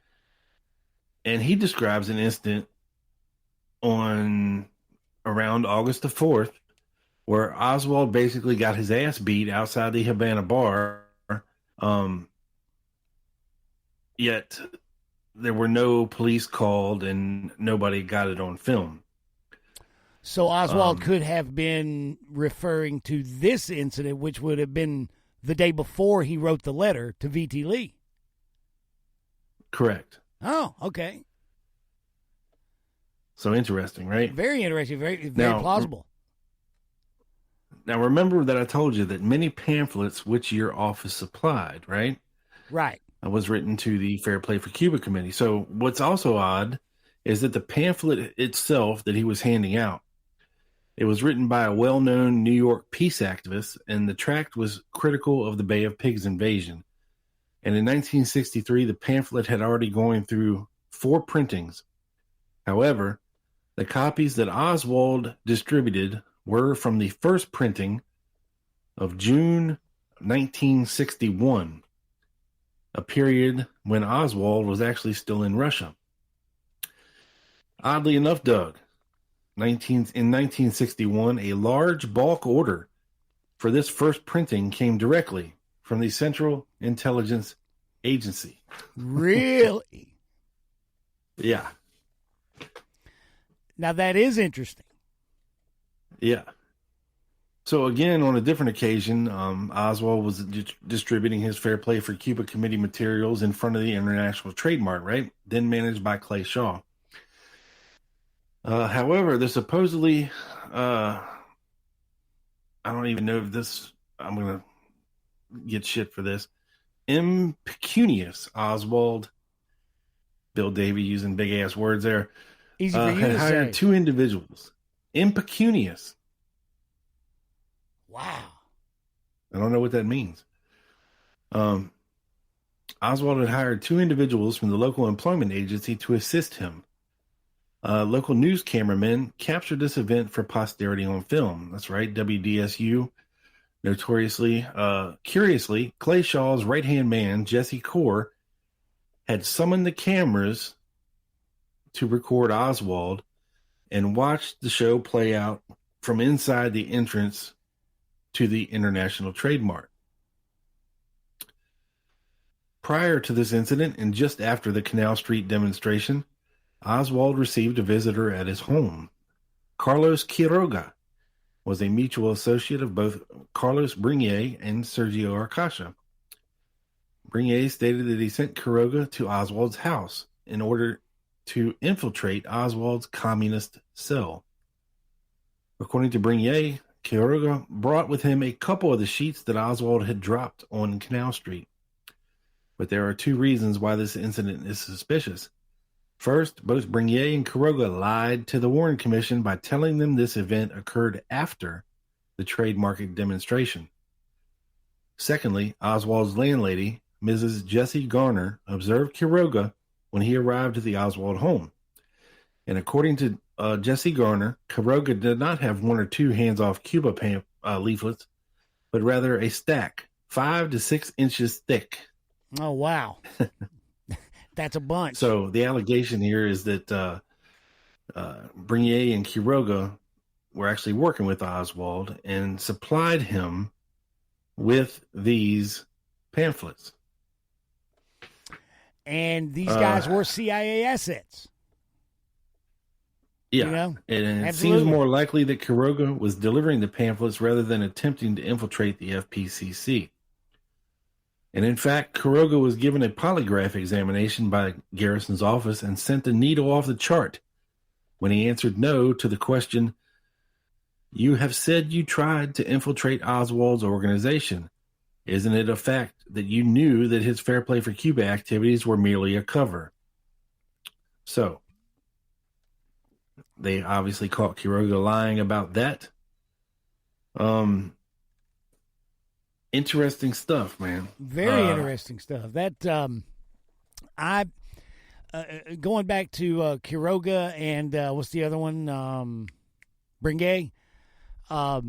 And he describes an incident on around August the 4th where Oswald basically got his ass beat outside the Havana bar. Yet there were no police called and nobody got it on film. So Oswald could have been referring to this incident, which would have been the day before he wrote the letter to VT Lee. Correct. Oh, okay. So interesting, right? Very interesting. Very plausible. Now, remember that I told you that many pamphlets which your office supplied, right? Right. Was written to the Fair Play for Cuba Committee. So what's also odd is that the pamphlet itself that he was handing out, it was written by a well-known New York peace activist, and the tract was critical of the Bay of Pigs invasion. And in 1963, the pamphlet had already gone through 4 printings. However, the copies that Oswald distributed were from the first printing of June 1961, a period when Oswald was actually still in Russia. Oddly enough, Doug, in 1961, a large bulk order for this first printing came directly from the Central Intelligence Agency. Really? Yeah. Now that is interesting. Yeah. So again, on a different occasion, Oswald was distributing his Fair Play for Cuba Committee materials in front of the International Trade Mart, right? Then managed by Clay Shaw. However, there's supposedly, I don't even know if this, I'm going to get shit for this, impecunious Oswald, Bill Davey using big-ass words there, Easy for you had to hired say. 2 individuals. Impecunious. Wow. I don't know what that means. Oswald had hired 2 individuals from the local employment agency to assist him. Local news cameramen captured this event for posterity on film. That's right, WDSU. Notoriously, curiously, Clay Shaw's right-hand man, Jesse Core, had summoned the cameras to record Oswald and watched the show play out from inside the entrance to the International Trade Mart. Prior to this incident and just after the Canal Street demonstration, Oswald received a visitor at his home. Carlos Quiroga was a mutual associate of both Carlos Bernier and Sergio Arcacha. Bernier stated that he sent Quiroga to Oswald's house in order to infiltrate Oswald's communist cell. According to Bernier, Quiroga brought with him a couple of the sheets that Oswald had dropped on Canal Street. But there are 2 reasons why this incident is suspicious. First, both Bernier and Quiroga lied to the Warren Commission by telling them this event occurred after the trade market demonstration. Secondly, Oswald's landlady, Mrs. Jessie Garner, observed Quiroga when he arrived at the Oswald home. And according to Jessie Garner, Quiroga did not have 1 or 2 hands-off Cuba leaflets, but rather a stack, 5 to 6 inches thick. Oh, wow. That's a bunch. So the allegation here is that Bernier and Quiroga were actually working with Oswald and supplied him with these pamphlets. And these guys were CIA assets. Yeah, You know? and it Absolutely. seems more likely that Quiroga was delivering the pamphlets rather than attempting to infiltrate the FPCC. And in fact, Quiroga was given a polygraph examination by Garrison's office and sent the needle off the chart when he answered no to the question, "You have said you tried to infiltrate Oswald's organization. Isn't it a fact that you knew that his Fair Play for Cuba activities were merely a cover?" So, they obviously caught Quiroga lying about that. Interesting stuff, man. Very interesting stuff. That going back to Quiroga and what's the other one? Bringay. I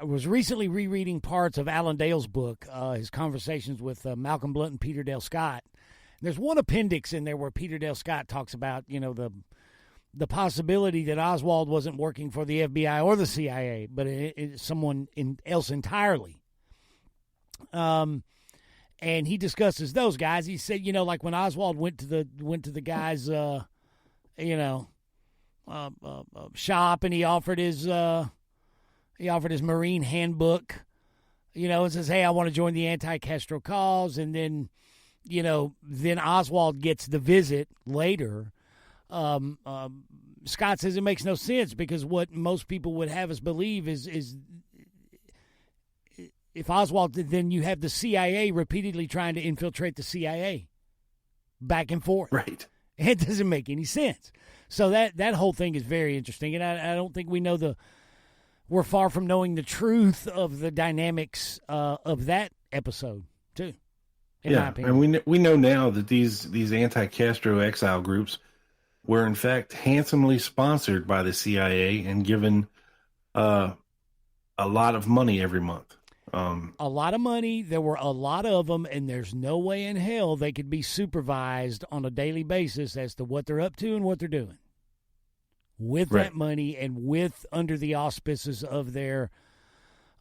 was recently rereading parts of Alan Dale's book, his conversations with Malcolm Blunt and Peter Dale Scott. There's one appendix in there where Peter Dale Scott talks about, the possibility that Oswald wasn't working for the FBI or the CIA, but someone else entirely. And he discusses those guys. He said, like when Oswald went to the guy's, shop and he offered his Marine handbook, and says, "Hey, I want to join the anti-Castro cause." And then, then Oswald gets the visit later. Scott says it makes no sense because what most people would have us believe is if Oswald, then you have the CIA repeatedly trying to infiltrate the CIA back and forth. Right. It doesn't make any sense. So that whole thing is very interesting, and I don't think we're far from knowing the truth of the dynamics of that episode too. In my opinion. And we know now that these anti-Castro exile groups were in fact handsomely sponsored by the CIA and given a lot of money every month. A lot of money. There were a lot of them, and there's no way in hell they could be supervised on a daily basis as to what they're up to and what they're doing with that money and with under the auspices of their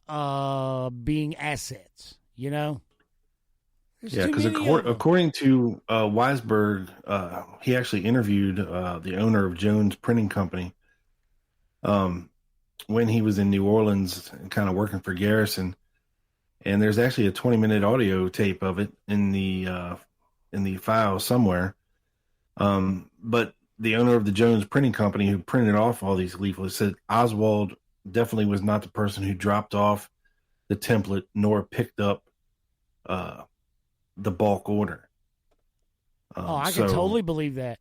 being assets. There's because according to Weisberg, he actually interviewed the owner of Jones Printing Company when he was in New Orleans and kind of working for Garrison. And there's actually a 20-minute audio tape of it in the file somewhere. But the owner of the Jones Printing Company, who printed off all these leaflets, said Oswald definitely was not the person who dropped off the template nor picked up the bulk order. I can totally believe that.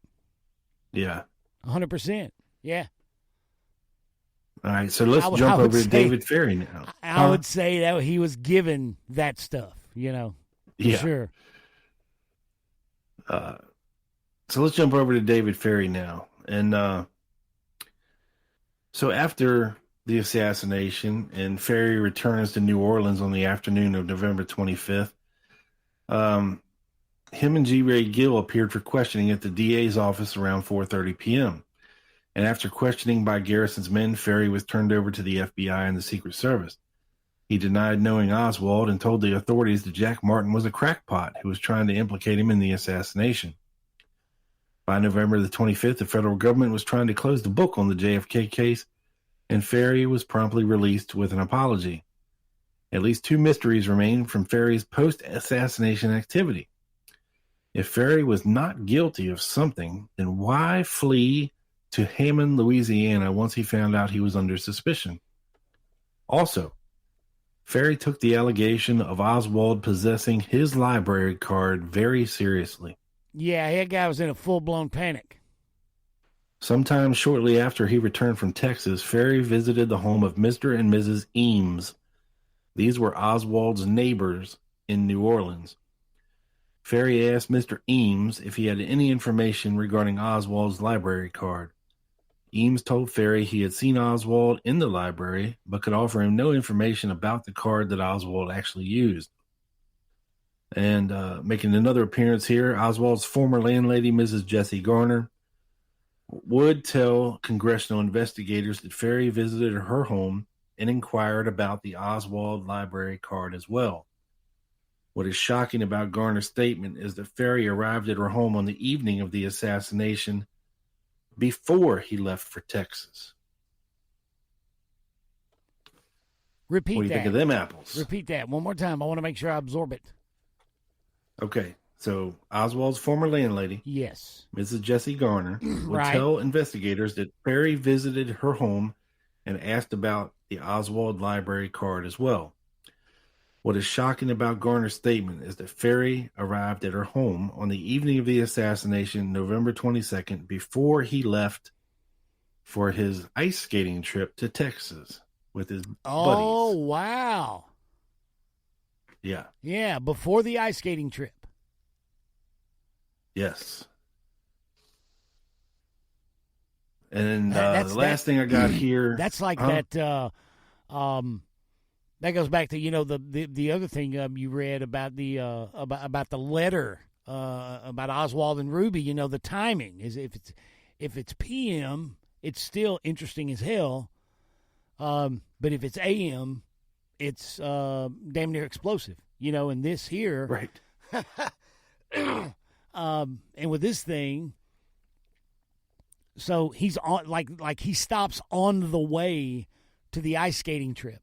Yeah. 100%. Yeah. All right, so let's jump over to David Ferry now. I would say that he was given that stuff, for sure. So let's jump over to David Ferry now. And so after the assassination and Ferry returns to New Orleans on the afternoon of November 25th, him and G. Ray Gill appeared for questioning at the DA's office around 4:30 p.m. And after questioning by Garrison's men, Ferry was turned over to the FBI and the Secret Service. He denied knowing Oswald and told the authorities that Jack Martin was a crackpot who was trying to implicate him in the assassination. By November the 25th, the federal government was trying to close the book on the JFK case, and Ferry was promptly released with an apology. At least two mysteries remain from Ferry's post-assassination activity. If Ferry was not guilty of something, then why flee to Hammond, Louisiana, once he found out he was under suspicion? Also, Ferry took the allegation of Oswald possessing his library card very seriously. Yeah, that guy was in a full-blown panic. Sometime shortly after he returned from Texas, Ferry visited the home of Mr. and Mrs. Eames. These were Oswald's neighbors in New Orleans. Ferry asked Mr. Eames if he had any information regarding Oswald's library card. Eames told Ferry he had seen Oswald in the library, but could offer him no information about the card that Oswald actually used. And making another appearance here, Oswald's former landlady, Mrs. Jessie Garner, would tell congressional investigators that Ferry visited her home and inquired about the Oswald library card as well. What is shocking about Garner's statement is that Ferry arrived at her home on the evening of the assassination before he left for Texas. Repeat that. What do you think of them apples? Repeat that one more time. I want to make sure I absorb it. Okay, so Oswald's former landlady, yes, Mrs. Jessie Garner, would right. tell investigators that Ferry visited her home and asked about the Oswald library card as well. What is shocking about Garner's statement is that Ferry arrived at her home on the evening of the assassination, November 22nd, before he left for his ice skating trip to Texas with his buddies. Oh, wow. Yeah. Yeah, before the ice skating trip. Yes. And the last thing I got here. That's like that. That goes back to the other thing you read about the about the letter about Oswald and Ruby. The timing is if it's PM, it's still interesting as hell. But if it's AM, it's damn near explosive. And this here, right. And with this thing, so he's on like he stops on the way to the ice skating trip.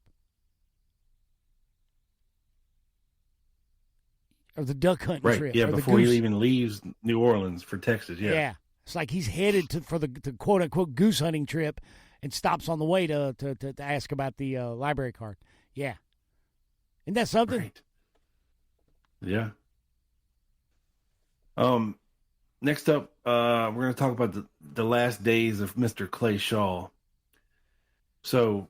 Or the duck hunting trip. Yeah, or before he even leaves New Orleans for Texas. Yeah. It's like he's headed for the quote unquote goose hunting trip and stops on the way to ask about the library card. Yeah. Isn't that something? Right. Yeah. Next up, we're going to talk about the last days of Mr. Clay Shaw. So,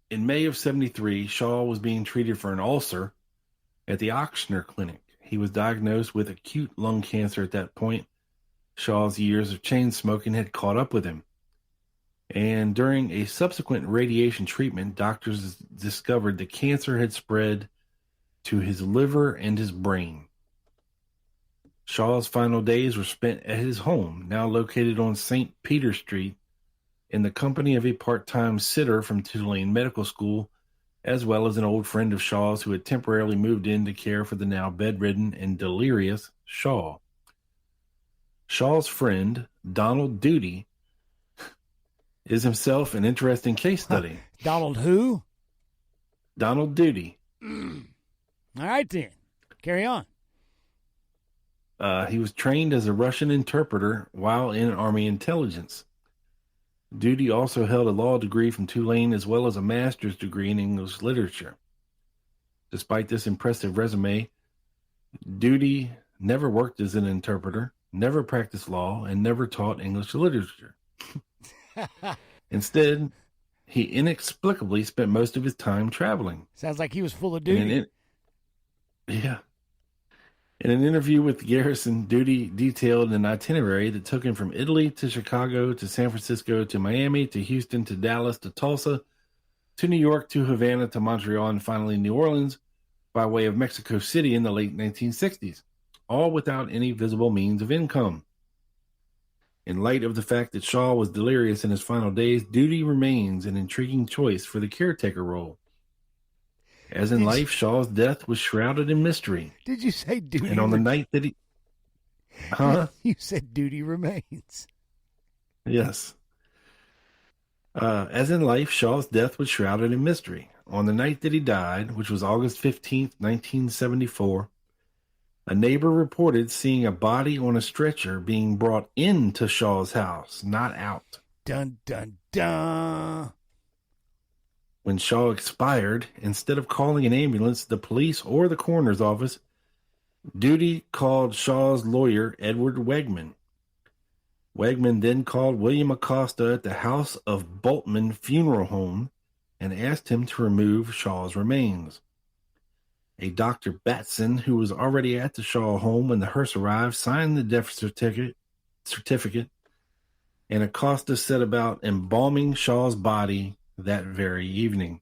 in May of 1973, Shaw was being treated for an ulcer at the Ochsner Clinic. He was diagnosed with acute lung cancer at that point. Shaw's years of chain smoking had caught up with him. And during a subsequent radiation treatment, doctors discovered the cancer had spread to his liver and his brain. Shaw's final days were spent at his home, now located on St. Peter Street, in the company of a part-time sitter from Tulane Medical School, as well as an old friend of Shaw's who had temporarily moved in to care for the now bedridden and delirious Shaw. Shaw's friend, Donald Duty, is himself an interesting case study. Donald who? Donald Duty. All right, then. Carry on. He was trained as a Russian interpreter while in Army intelligence. Duty also held a law degree from Tulane as well as a master's degree in English literature. Despite this impressive resume, Duty never worked as an interpreter, never practiced law, and never taught English literature. Instead, he inexplicably spent most of his time traveling. Sounds like he was full of duty. Yeah. In an interview with Garrison, Duty detailed an itinerary that took him from Italy to Chicago to San Francisco to Miami to Houston to Dallas to Tulsa to New York to Havana to Montreal and finally New Orleans by way of Mexico City in the late 1960s, all without any visible means of income. In light of the fact that Shaw was delirious in his final days, Duty remains an intriguing choice for the caretaker role. As in life, Shaw's death was shrouded in mystery. Did you say Duty? And on the night that he... Huh? You said Duty remains. Yes. As in life, Shaw's death was shrouded in mystery. On the night that he died, which was August 15th, 1974, a neighbor reported seeing a body on a stretcher being brought into Shaw's house, not out. Dun, dun, dun. When Shaw expired, instead of calling an ambulance, the police, or the coroner's office, Duty called Shaw's lawyer, Edward Wegman. Wegman then called William Acosta at the House of Bultman Funeral Home and asked him to remove Shaw's remains. A Dr. Batson, who was already at the Shaw home when the hearse arrived, signed the death certificate, and Acosta set about embalming Shaw's body that very evening.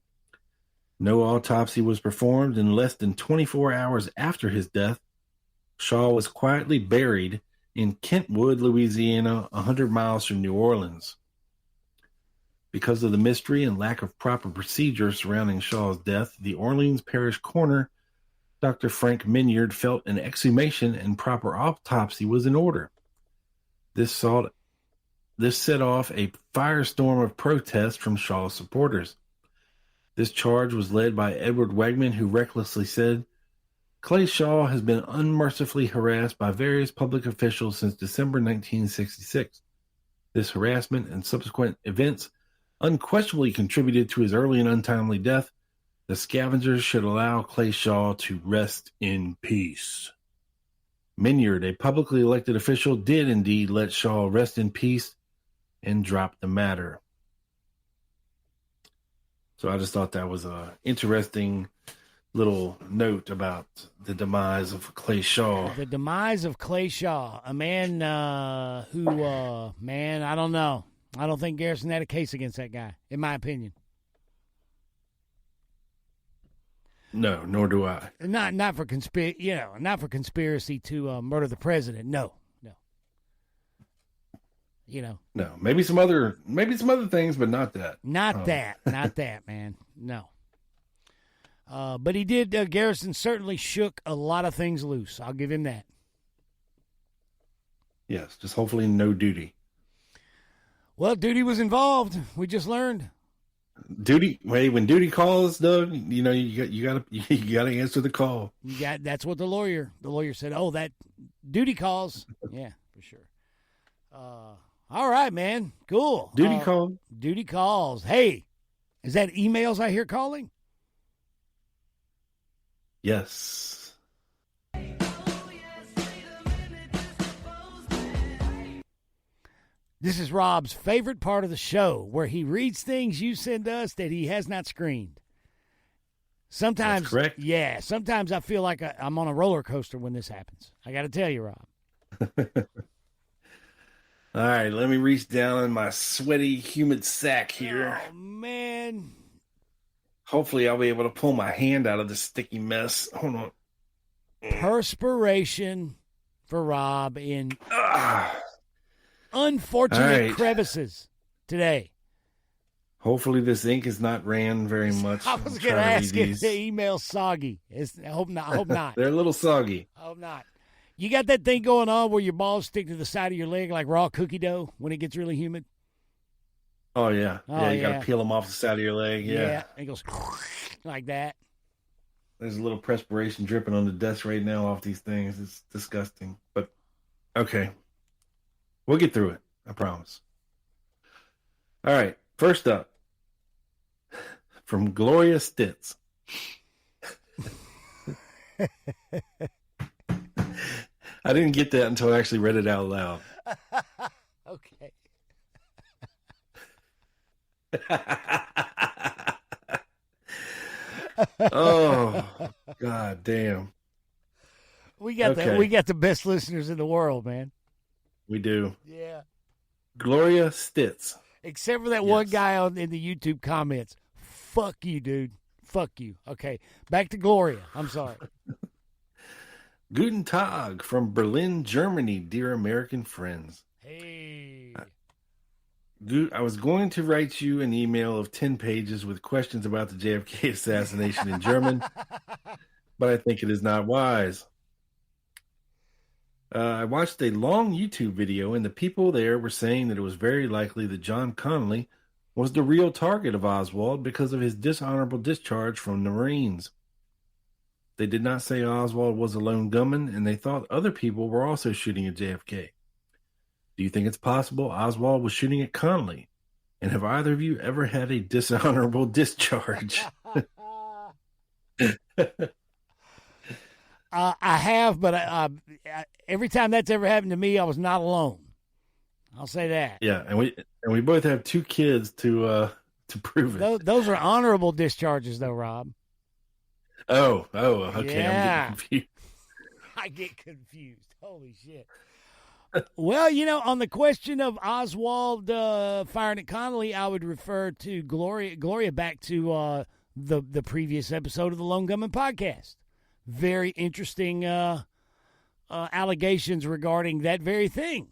No autopsy was performed, and less than 24 hours after his death, Shaw was quietly buried in Kentwood, Louisiana, 100 miles from New Orleans. Because of the mystery and lack of proper procedure surrounding Shaw's death, the Orleans Parish coroner, Dr. Frank Minyard, felt an exhumation and proper autopsy was in order. This set off a firestorm of protest from Shaw's supporters. This charge was led by Edward Wegman, who recklessly said, "Clay Shaw has been unmercifully harassed by various public officials since December 1966. This harassment and subsequent events unquestionably contributed to his early and untimely death. The scavengers should allow Clay Shaw to rest in peace." Minyard, a publicly elected official, did indeed let Shaw rest in peace and drop the matter. So I just thought that was an interesting little note about the demise of Clay Shaw. The demise of Clay Shaw, a man who, I don't know. I don't think Garrison had a case against that guy, in my opinion. No, nor do I. Not for conspiracy to murder the president. No. No, maybe some other things, but not that. Not that, man. No. But he did. Garrison certainly shook a lot of things loose. I'll give him that. Yes, just hopefully no duty. Well, duty was involved. We just learned. Duty. Wait, when duty calls, Doug, you gotta answer the call. That's what the lawyer said. Oh, that duty calls. Yeah, for sure. All right, man. Cool. Duty call. Duty calls. Hey, is that emails I hear calling? Yes. This is Rob's favorite part of the show, where he reads things you send us that he has not screened. Sometimes, that's correct. Yeah, sometimes I feel like I'm on a roller coaster when this happens. I got to tell you, Rob. All right, let me reach down in my sweaty, humid sack here. Oh, man. Hopefully I'll be able to pull my hand out of this sticky mess. Hold on. Perspiration for Rob in unfortunate crevices today. Hopefully this ink is not ran very much. I was going to ask if the email's soggy. I hope not. They're a little soggy. I hope not. You got that thing going on where your balls stick to the side of your leg like raw cookie dough when it gets really humid? Oh, yeah. You got to peel them off the side of your leg. Yeah. It goes like that. There's a little perspiration dripping on the desk right now off these things. It's disgusting. But, okay. We'll get through it. I promise. All right. First up, from Gloria Stitz. I didn't get that until I actually read it out loud. Okay. Oh, God damn. We got the best listeners in the world, man. We do. Yeah. Gloria Stitz. Except for that one guy in the YouTube comments. Fuck you, dude. Fuck you. Okay. Back to Gloria. I'm sorry. Guten Tag from Berlin, Germany, dear American friends. Hey. I was going to write you an email of 10 pages with questions about the JFK assassination in German, but I think it is not wise. I watched a long YouTube video, and the people there were saying that it was very likely that John Connally was the real target of Oswald because of his dishonorable discharge from the Marines. They did not say Oswald was a lone gunman, and they thought other people were also shooting at JFK. Do you think it's possible Oswald was shooting at Connally? And have either of you ever had a dishonorable discharge? I have, but every time that's ever happened to me, I was not alone. I'll say that. Yeah, and we both have 2 kids to prove it. Those are honorable discharges, though, Rob. Oh, okay. Yeah. I'm getting confused. I get confused. Holy shit. Well, on the question of Oswald firing at Connally, I would refer to Gloria back to the previous episode of the Lone Gunman podcast. Very interesting allegations regarding that very thing.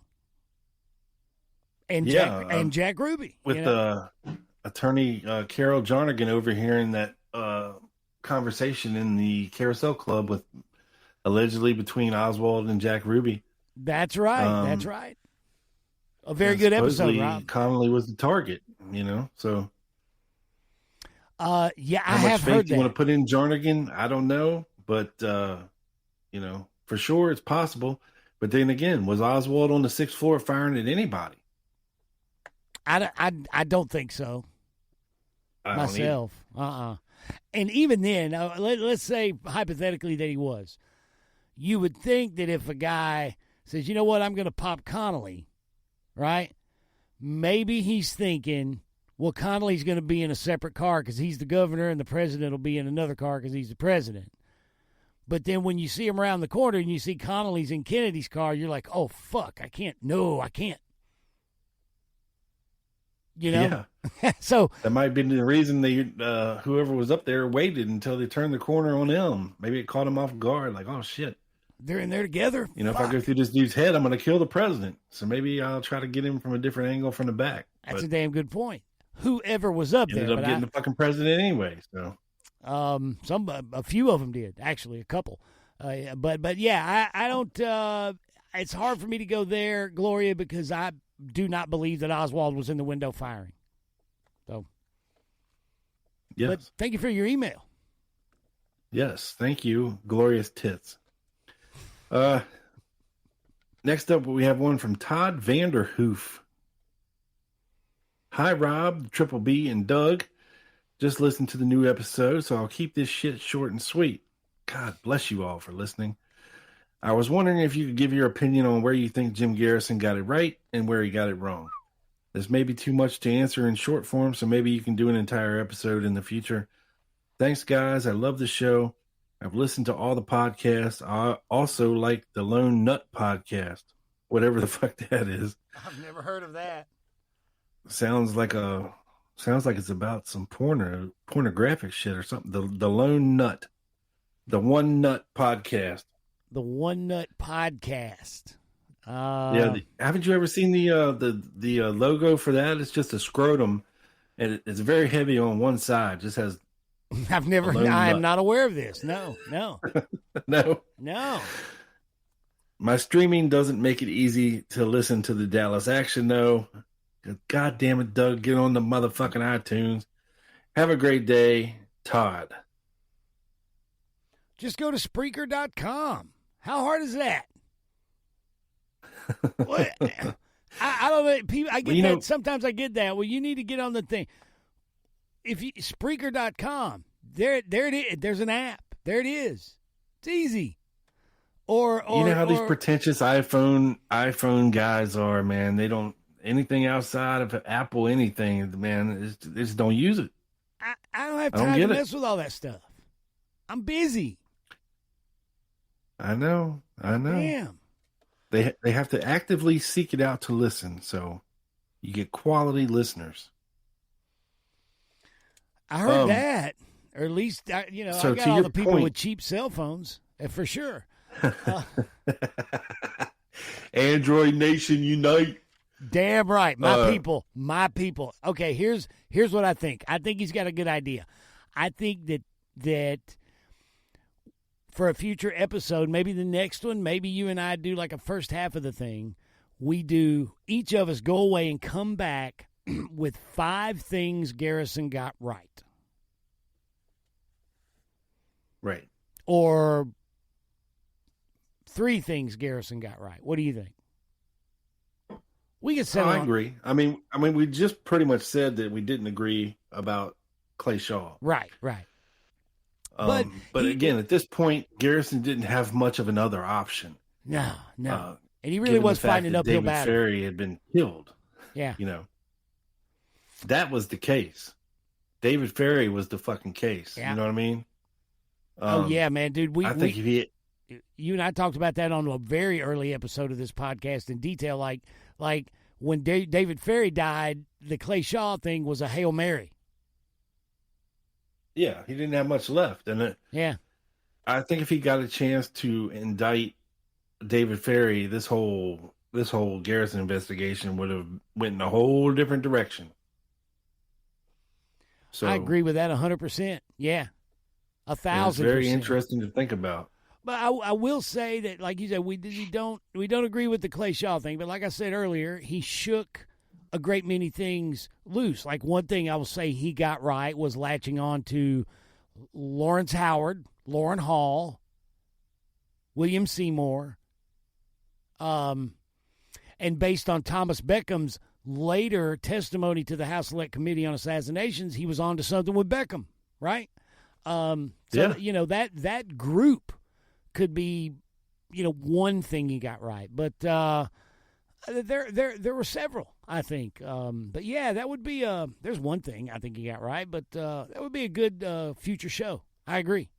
And Jack Ruby. With attorney Carol Jarnigan overhearing that conversation in the Carousel Club with allegedly between Oswald and Jack Ruby. That's right. That's right. A very good episode, Rob. Connolly was the target, so. I have heard that. How much faith you want to put in Jarnigan, I don't know, but, for sure it's possible. But then again, was Oswald on the 6th floor firing at anybody? I don't think so. Myself. And even then, let's say hypothetically that he was. You would think that if a guy says, you know what, I'm going to pop Connolly, right? Maybe he's thinking, well, Connolly's going to be in a separate car because he's the governor and the president will be in another car because he's the president. But then when you see him around the corner and you see Connolly's in Kennedy's car, you're like, oh, fuck, I can't. No, I can't. Yeah. So that might be the reason they whoever was up there waited until they turned the corner on him. Maybe it caught him off guard, like, oh shit, they're in there together. If I go through this dude's head, I'm going to kill the president. So maybe I'll try to get him from a different angle from the back. That's a damn good point. Whoever was up there ended up getting the fucking president anyway. So a few of them did, actually, a couple. But yeah, I don't. It's hard for me to go there, Gloria, because I do not believe that Oswald was in the window firing. So, yes. But thank you for your email. Yes, thank you, glorious tits. Next up, we have one from Todd Vanderhoof. Hi, Rob, Triple B, and Doug. Just listened to the new episode, so I'll keep this shit short and sweet. God bless you all for listening. I was wondering if you could give your opinion on where you think Jim Garrison got it right and where he got it wrong. This may be too much to answer in short form, so maybe you can do an entire episode in the future. Thanks, guys. I love the show. I've listened to all the podcasts. I also like the Lone Nut podcast, whatever the fuck that is. I've never heard of that. Sounds like it's about some pornographic shit or something. The Lone Nut, the One Nut podcast. The One Nut podcast. Haven't you ever seen the logo for that? It's just a scrotum, and it's very heavy on one side. Just has. I am not aware of this. No. No. My streaming doesn't make it easy to listen to the Dallas action, though. God damn it, Doug, get on the motherfucking iTunes. Have a great day, Todd. Just go to Spreaker.com. How hard is that? What? I don't know. People, I get that. Sometimes I get that. Well, you need to get on the thing. If you Spreaker.com, there it is. There's an app. There it is. It's easy. Or you know how these pretentious iPhone guys are, man. They don't anything outside of Apple anything, man. They just don't use it. I don't have time to mess with all that stuff. I'm busy. I know. Damn. They have to actively seek it out to listen, so you get quality listeners. I heard that, or at least I got all the people with cheap cell phones for sure. Android Nation unite! Damn right, my people. Okay, here's what I think. I think he's got a good idea. I think that for a future episode, maybe the next one, maybe you and I do like a first half of the thing. We do, each of us go away and come back with 5 things Garrison got right. Right. Or 3 things Garrison got right. What do you think? We could settle. I agree. I mean, we just pretty much said that we didn't agree about Clay Shaw. Right. But again, at this point, Garrison didn't have much of another option. No. And he really was fighting an uphill battle. David Ferry had been killed. Yeah. That was the case. David Ferry was the fucking case. Yeah. You know what I mean? Oh, yeah, man, dude. You and I talked about that on a very early episode of this podcast in detail. Like when David Ferry died, the Clay Shaw thing was a Hail Mary. Yeah, he didn't have much left. And yeah, I think if he got a chance to indict David Ferry, this whole Garrison investigation would have went in a whole different direction. So I agree with that 100%. Yeah, 1,000%. It's very interesting to think about. But I will say that, like you said, we don't agree with the Clay Shaw thing. But like I said earlier, he shook a great many things loose. Like one thing I will say he got right was latching on to Lawrence Howard, Lauren Hall, William Seymour, and based on Thomas Beckham's later testimony to the House Select Committee on Assassinations, he was on to something with Beckham, right? That group could be, one thing he got right. But there were several, I think. But yeah, that would be there's one thing I think he got right, but that would be a good future show. I agree.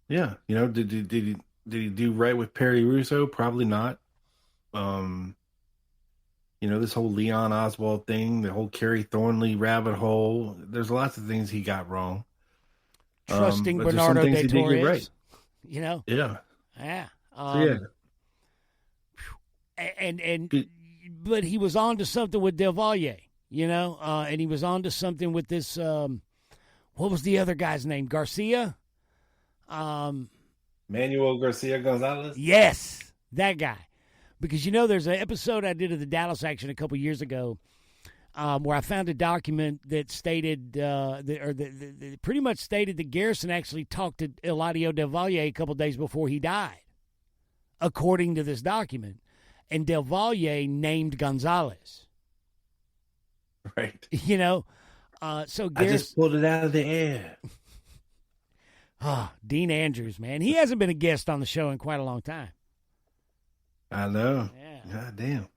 Yeah, did he do right with Perry Russo? Probably not. This whole Leon Oswald thing, the whole Kerry Thornley rabbit hole. There's lots of things he got wrong. Trusting Bernardo de Torres, right. Yeah. Yeah. But he was on to something with Del Valle, and he was on to something with this. What was the other guy's name? Garcia. Manuel Garcia Gonzalez. Yes, that guy. Because there's an episode I did of the Dallas Action a couple years ago, where I found a document that stated that pretty much stated that Garrison actually talked to Eladio Del Valle a couple days before he died, according to this document, and Del Valle named Gonzalez. Right. So Garrison, I just pulled it out of the air. Dean Andrews, man, he hasn't been a guest on the show in quite a long time. I know. Yeah. God damn.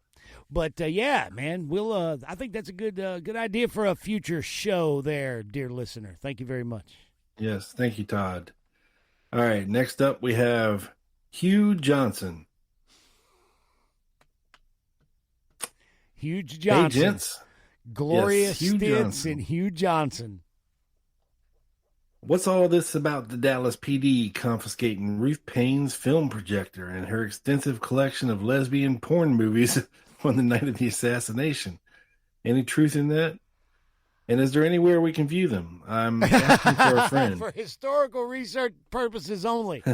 But yeah, man, we'll. I think that's a good idea for a future show, there, dear listener. Thank you very much. Yes, thank you, Todd. All right, next up we have Hugh Johnson. Hugh Johnson. Hey, gents. Gloria Yes, Hugh Stitz Johnson. and Hugh Johnson. What's all this about the Dallas PD confiscating Ruth Payne's film projector and her extensive collection of lesbian porn movies on the night of the assassination? Any truth in that? And is there anywhere we can view them? I'm asking for a friend. For historical research purposes only.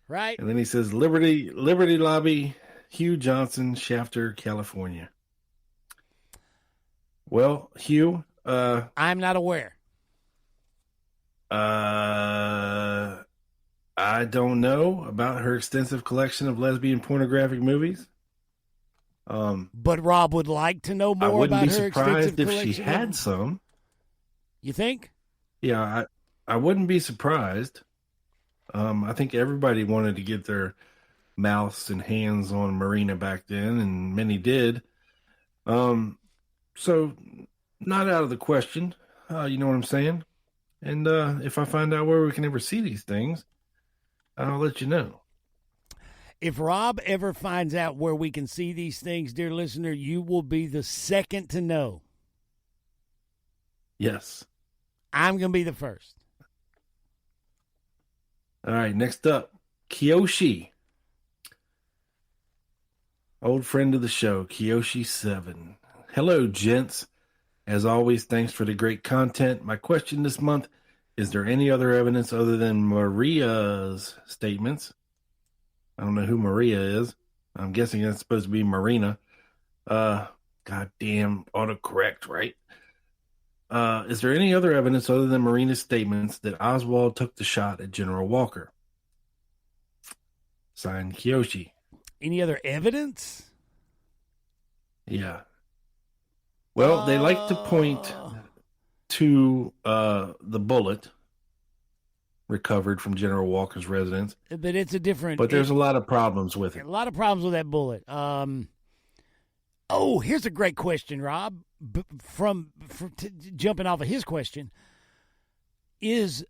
Right? And then he says, Liberty Lobby, Hugh Johnson, Shafter, California. Well, Hugh. I'm not aware. I don't know about her extensive collection of lesbian pornographic movies. But Rob would like to know more about her extensive collection. I wouldn't be surprised if she had some. You think? Yeah, I wouldn't be surprised. I think everybody wanted to get their mouths and hands on Marina back then, and many did. So not out of the question. You know what I'm saying? And if I find out where we can ever see these things, I'll let you know. If Rob ever finds out where we can see these things, dear listener, you will be the second to know. Yes. I'm going to be the first. All right, next up, Kiyoshi. Old friend of the show, Kiyoshi7. Hello, gents. As always, thanks for the great content. My question this month, is there any other evidence other than Maria's statements? I don't know who Maria is. I'm guessing that's supposed to be Marina. Goddamn autocorrect, right? Is there any other evidence other than Marina's statements that Oswald took the shot at General Walker? Signed, Kiyoshi. Any other evidence? Yeah. Well, they like to point to the bullet recovered from General Walker's residence. But it's a different... But there's a lot of problems with it. A lot of problems with that bullet. Here's a great question, Rob. From jumping off of his question, is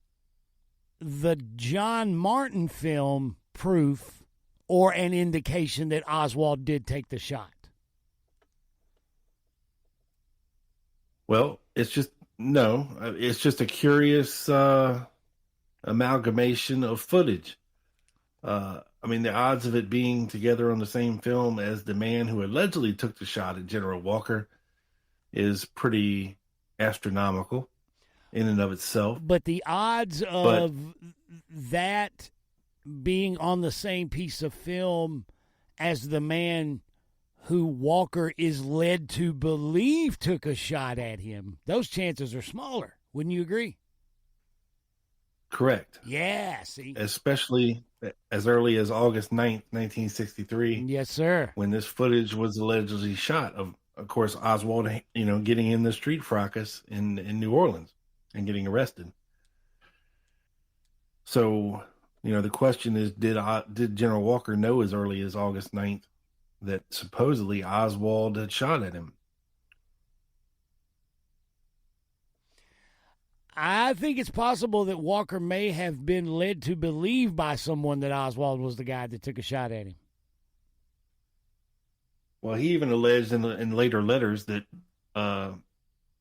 the John Martin film proof or an indication that Oswald did take the shot? Well, it's just a curious amalgamation of footage. I mean, the odds of it being together on the same film as the man who allegedly took the shot at General Walker is pretty astronomical in and of itself. But the odds of that being on the same piece of film as the man who Walker is led to believe took a shot at him, those chances are smaller. Wouldn't you agree? Correct. Yeah, see? Especially as early as August 9th, 1963. Yes, sir. When this footage was allegedly shot of course, Oswald, getting in the street fracas in New Orleans and getting arrested. So, the question is, did General Walker know as early as August 9th that supposedly Oswald had shot at him? I think it's possible that Walker may have been led to believe by someone that Oswald was the guy that took a shot at him. Well, he even alleged in later letters that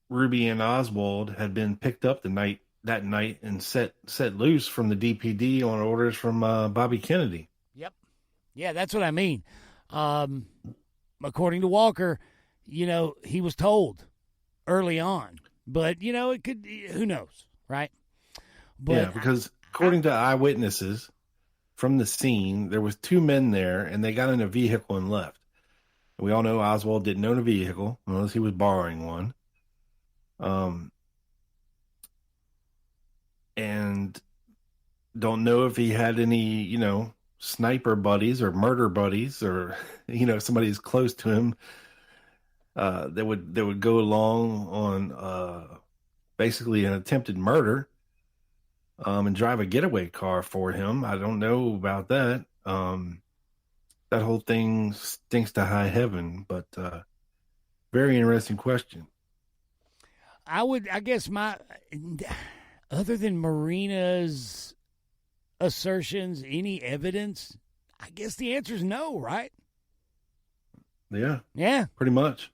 Ruby and Oswald had been picked up that night and set loose from the DPD on orders from Bobby Kennedy. Yep. Yeah, that's what I mean. According to Walker, he was told early on. But, it could, who knows, right? But yeah, because according to eyewitnesses from the scene, there was two men there, and they got in a vehicle and left. We all know Oswald didn't own a vehicle, unless he was borrowing one. And don't know if he had any, sniper buddies or murder buddies or, somebody as close to him that would go along on basically an attempted murder and drive a getaway car for him. I don't know about that. That whole thing stinks to high heaven, but very interesting question. I guess other than Marina's assertions, any evidence, I guess the answer is no, right? Yeah. Yeah. Pretty much.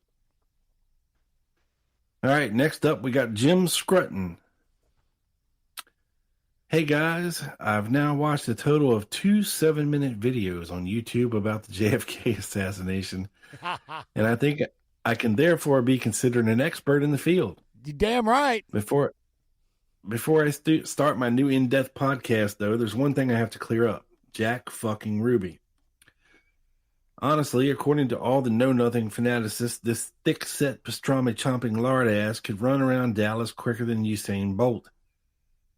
All right, next up, we got Jim Scrutton. Hey guys, I've now watched a total of 2 7-minute videos on YouTube about the JFK assassination, and I think I can therefore be considered an expert in the field. You're damn right. Before I start my new in-depth podcast, though, there's one thing I have to clear up. Jack fucking Ruby. Honestly, according to all the know-nothing fanaticists, this thick-set pastrami-chomping lard-ass could run around Dallas quicker than Usain Bolt.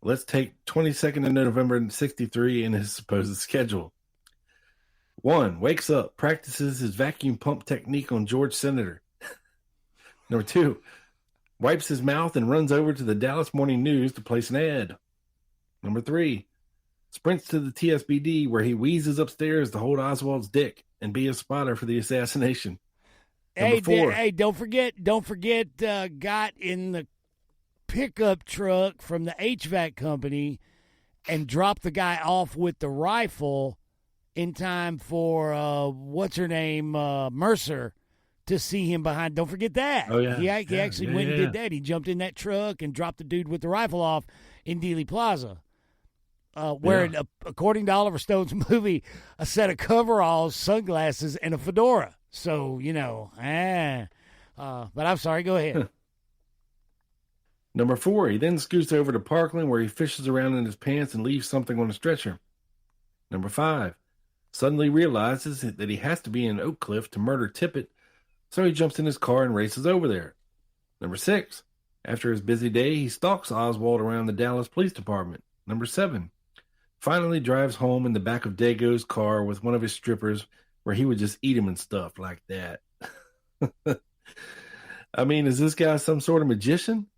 Let's take 22nd of November 1963 in his supposed schedule. 1. Wakes up, practices his vacuum pump technique on George Senator. Number 2. Wipes his mouth and runs over to the Dallas Morning News to place an ad. Number 3. Sprints to the TSBD where he wheezes upstairs to hold Oswald's dick and be a spotter for the assassination. Number 4. Don't forget, got in the pickup truck from the HVAC company and dropped the guy off with the rifle in time for, what's her name, Mercer, to see him behind. Don't forget that. Oh, yeah. He actually went and did that. He jumped in that truck and dropped the dude with the rifle off in Dealey Plaza. Wearing, according to Oliver Stone's movie, a set of coveralls, sunglasses, and a fedora. So, but I'm sorry, go ahead. Number 4, he then scoots over to Parkland where he fishes around in his pants and leaves something on a stretcher. Number 5, suddenly realizes that he has to be in Oak Cliff to murder Tippett, so he jumps in his car and races over there. Number 6, after his busy day, he stalks Oswald around the Dallas Police Department. Number 7, finally drives home in the back of Dago's car with one of his strippers where he would just eat him and stuff like that. I mean, is this guy some sort of magician?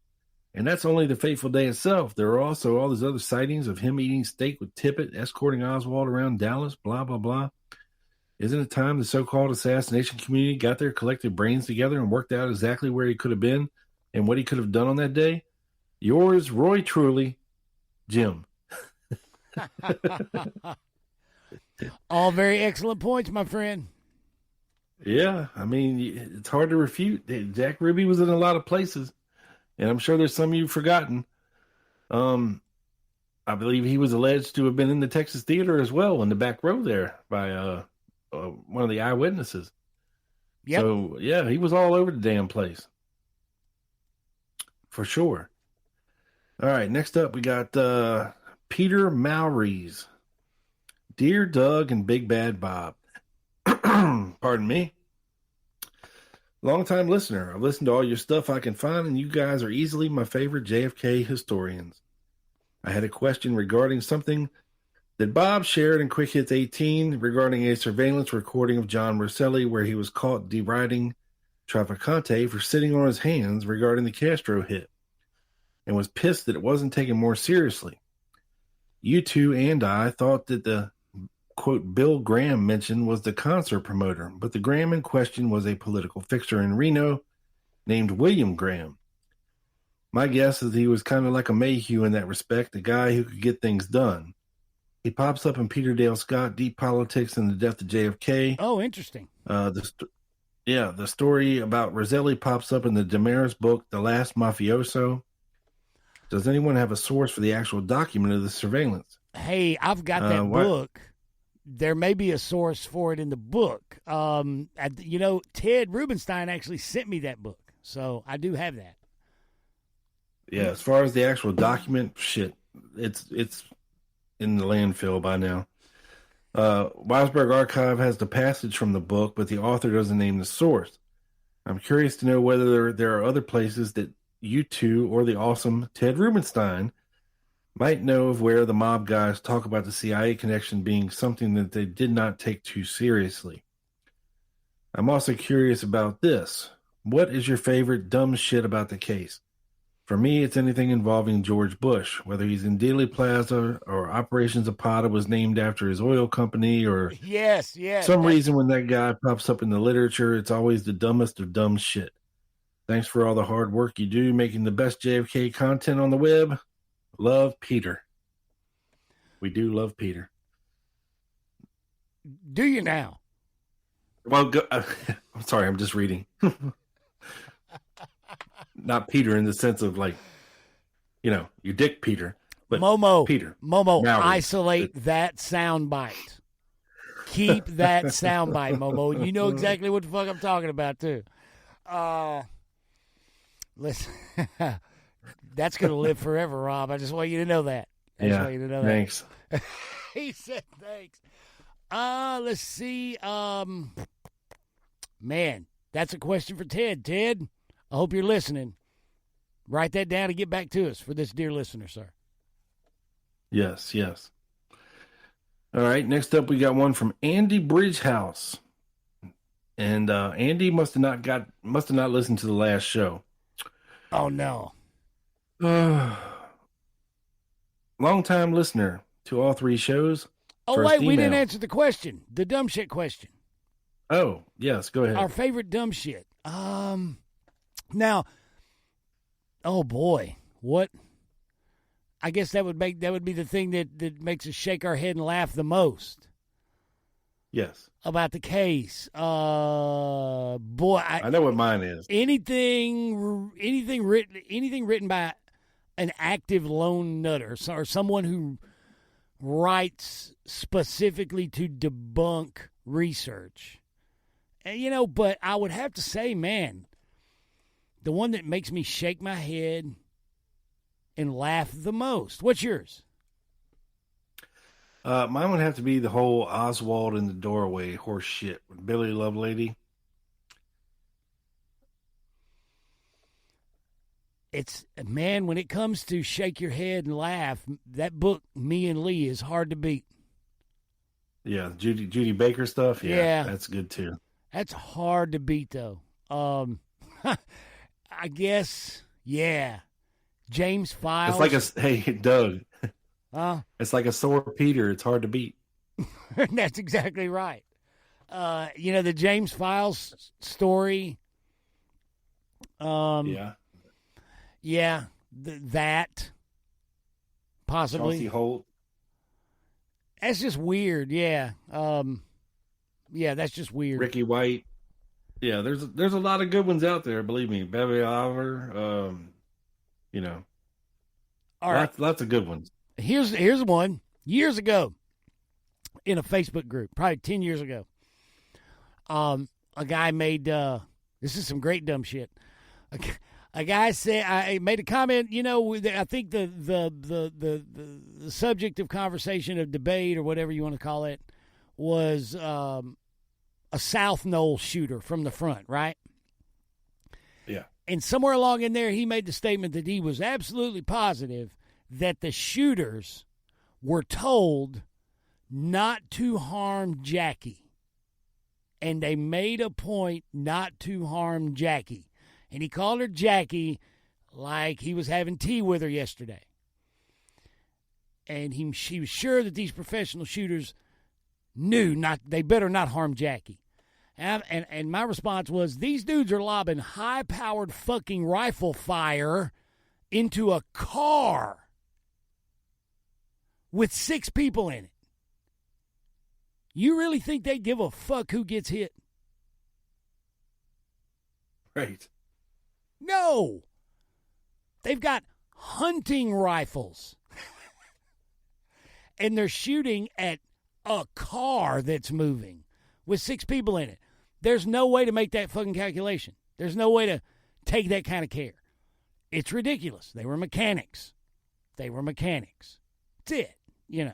And that's only the fateful day itself. There are also all these other sightings of him eating steak with Tippett, escorting Oswald around Dallas, blah, blah, blah. Isn't it time the so-called assassination community got their collective brains together and worked out exactly where he could have been and what he could have done on that day? Yours, Roy Truly, Jim. All very excellent points, my friend. Yeah, I mean, it's hard to refute. Jack Ruby was in a lot of places, and I'm sure there's some you've forgotten. I believe he was alleged to have been in the Texas Theater as well, in the back row there by one of the eyewitnesses. Yep. So, yeah, he was all over the damn place. For sure. All right, next up we got Peter Mowries. Dear Doug and Big Bad Bob. Pardon me. Long-time listener. I've listened to all your stuff I can find, and you guys are easily my favorite JFK historians. I had a question regarding something that Bob shared in Quick Hits 18 regarding a surveillance recording of John Rosselli where he was caught deriding Traficante for sitting on his hands regarding the Castro hit and was pissed that it wasn't taken more seriously. You two and I thought that the, quote, Bill Graham mentioned was the concert promoter, but the Graham in question was a political fixture in Reno named William Graham. My guess is he was kind of like a Mayhew in that respect, a guy who could get things done. He pops up in Peter Dale Scott, Deep Politics and the Death of JFK. Oh, interesting. The story about Rosselli pops up in the Damaris book, The Last Mafioso. Does anyone have a source for the actual document of the surveillance? Hey, I've got that book. There may be a source for it in the book. Ted Rubenstein actually sent me that book, so I do have that. Yeah, as far as the actual document, shit, it's in the landfill by now. Weisberg Archive has the passage from the book, but the author doesn't name the source. I'm curious to know whether there are other places that you two or the awesome Ted Rubenstein might know of where the mob guys talk about the CIA connection being something that they did not take too seriously. I'm also curious about this. What is your favorite dumb shit about the case? For me, it's anything involving George Bush, whether he's in Dealey Plaza or Operation Zapata was named after his oil company or yes, reason when that guy pops up in the literature, it's always the dumbest of dumb shit. Thanks for all the hard work you do making the best JFK content on the web. Love, Peter. We do love Peter. Do you now? Well, I'm sorry, I'm just reading. Not Peter in the sense of like, your dick Peter, but Peter. Momo, Mowry. Isolate that sound bite. Keep that sound bite, Momo. You know exactly what the fuck I'm talking about, too. Listen, that's going to live forever, Rob. I just want you to know that. Thanks. He said thanks. Let's see. Man, that's a question for Ted. Ted, I hope you're listening. Write that down and get back to us for this dear listener, sir. Yes. All right, next up we got one from Andy Bridgehouse. And Andy must have not listened to the last show. Oh no. Long-time listener to all three shows. Oh, wait, we didn't answer the question. The dumb shit question. Oh, yes, go ahead. Our favorite dumb shit. Now, oh boy, what? I guess that would be the thing that makes us shake our head and laugh the most. Yes. About the case. Boy, I know what mine is. Anything written by an active lone nutter or someone who writes specifically to debunk research. And, but I would have to say, man, the one that makes me shake my head and laugh the most. What's yours? Mine would have to be the whole Oswald in the doorway horse shit with Billy Lovelady. It's, man, when it comes to shake your head and laugh, that book, Me and Lee, is hard to beat. Yeah, Judy Baker stuff. Yeah, that's good too. That's hard to beat, though. I guess, yeah. James Files. It's like hey, Doug. Huh? It's like a sore Peter. It's hard to beat. That's exactly right. The James Files story. Yeah. Yeah, that. Possibly. Chauncey Holt. That's just weird, yeah. Yeah, that's just weird. Ricky White. Yeah, there's a lot of good ones out there, believe me. Bevy Oliver, All right. Lots of good ones. Here's one. Years ago, in a Facebook group, probably 10 years ago, a guy made, this is some great dumb shit. A guy said, I made a comment, I think the subject of conversation, of debate, or whatever you want to call it, was a South Knoll shooter from the front, right? Yeah. And somewhere along in there, he made the statement that he was absolutely positive that the shooters were told not to harm Jackie. And they made a point not to harm Jackie. And he called her Jackie like he was having tea with her yesterday. And she was sure that these professional shooters knew they better not harm Jackie. And my response was, these dudes are lobbing high-powered fucking rifle fire into a car with 6 people in it. You really think they give a fuck who gets hit? Right. No. They've got hunting rifles. And they're shooting at a car that's moving with 6 people in it. There's no way to make that fucking calculation. There's no way to take that kind of care. It's ridiculous. They were mechanics. That's it, And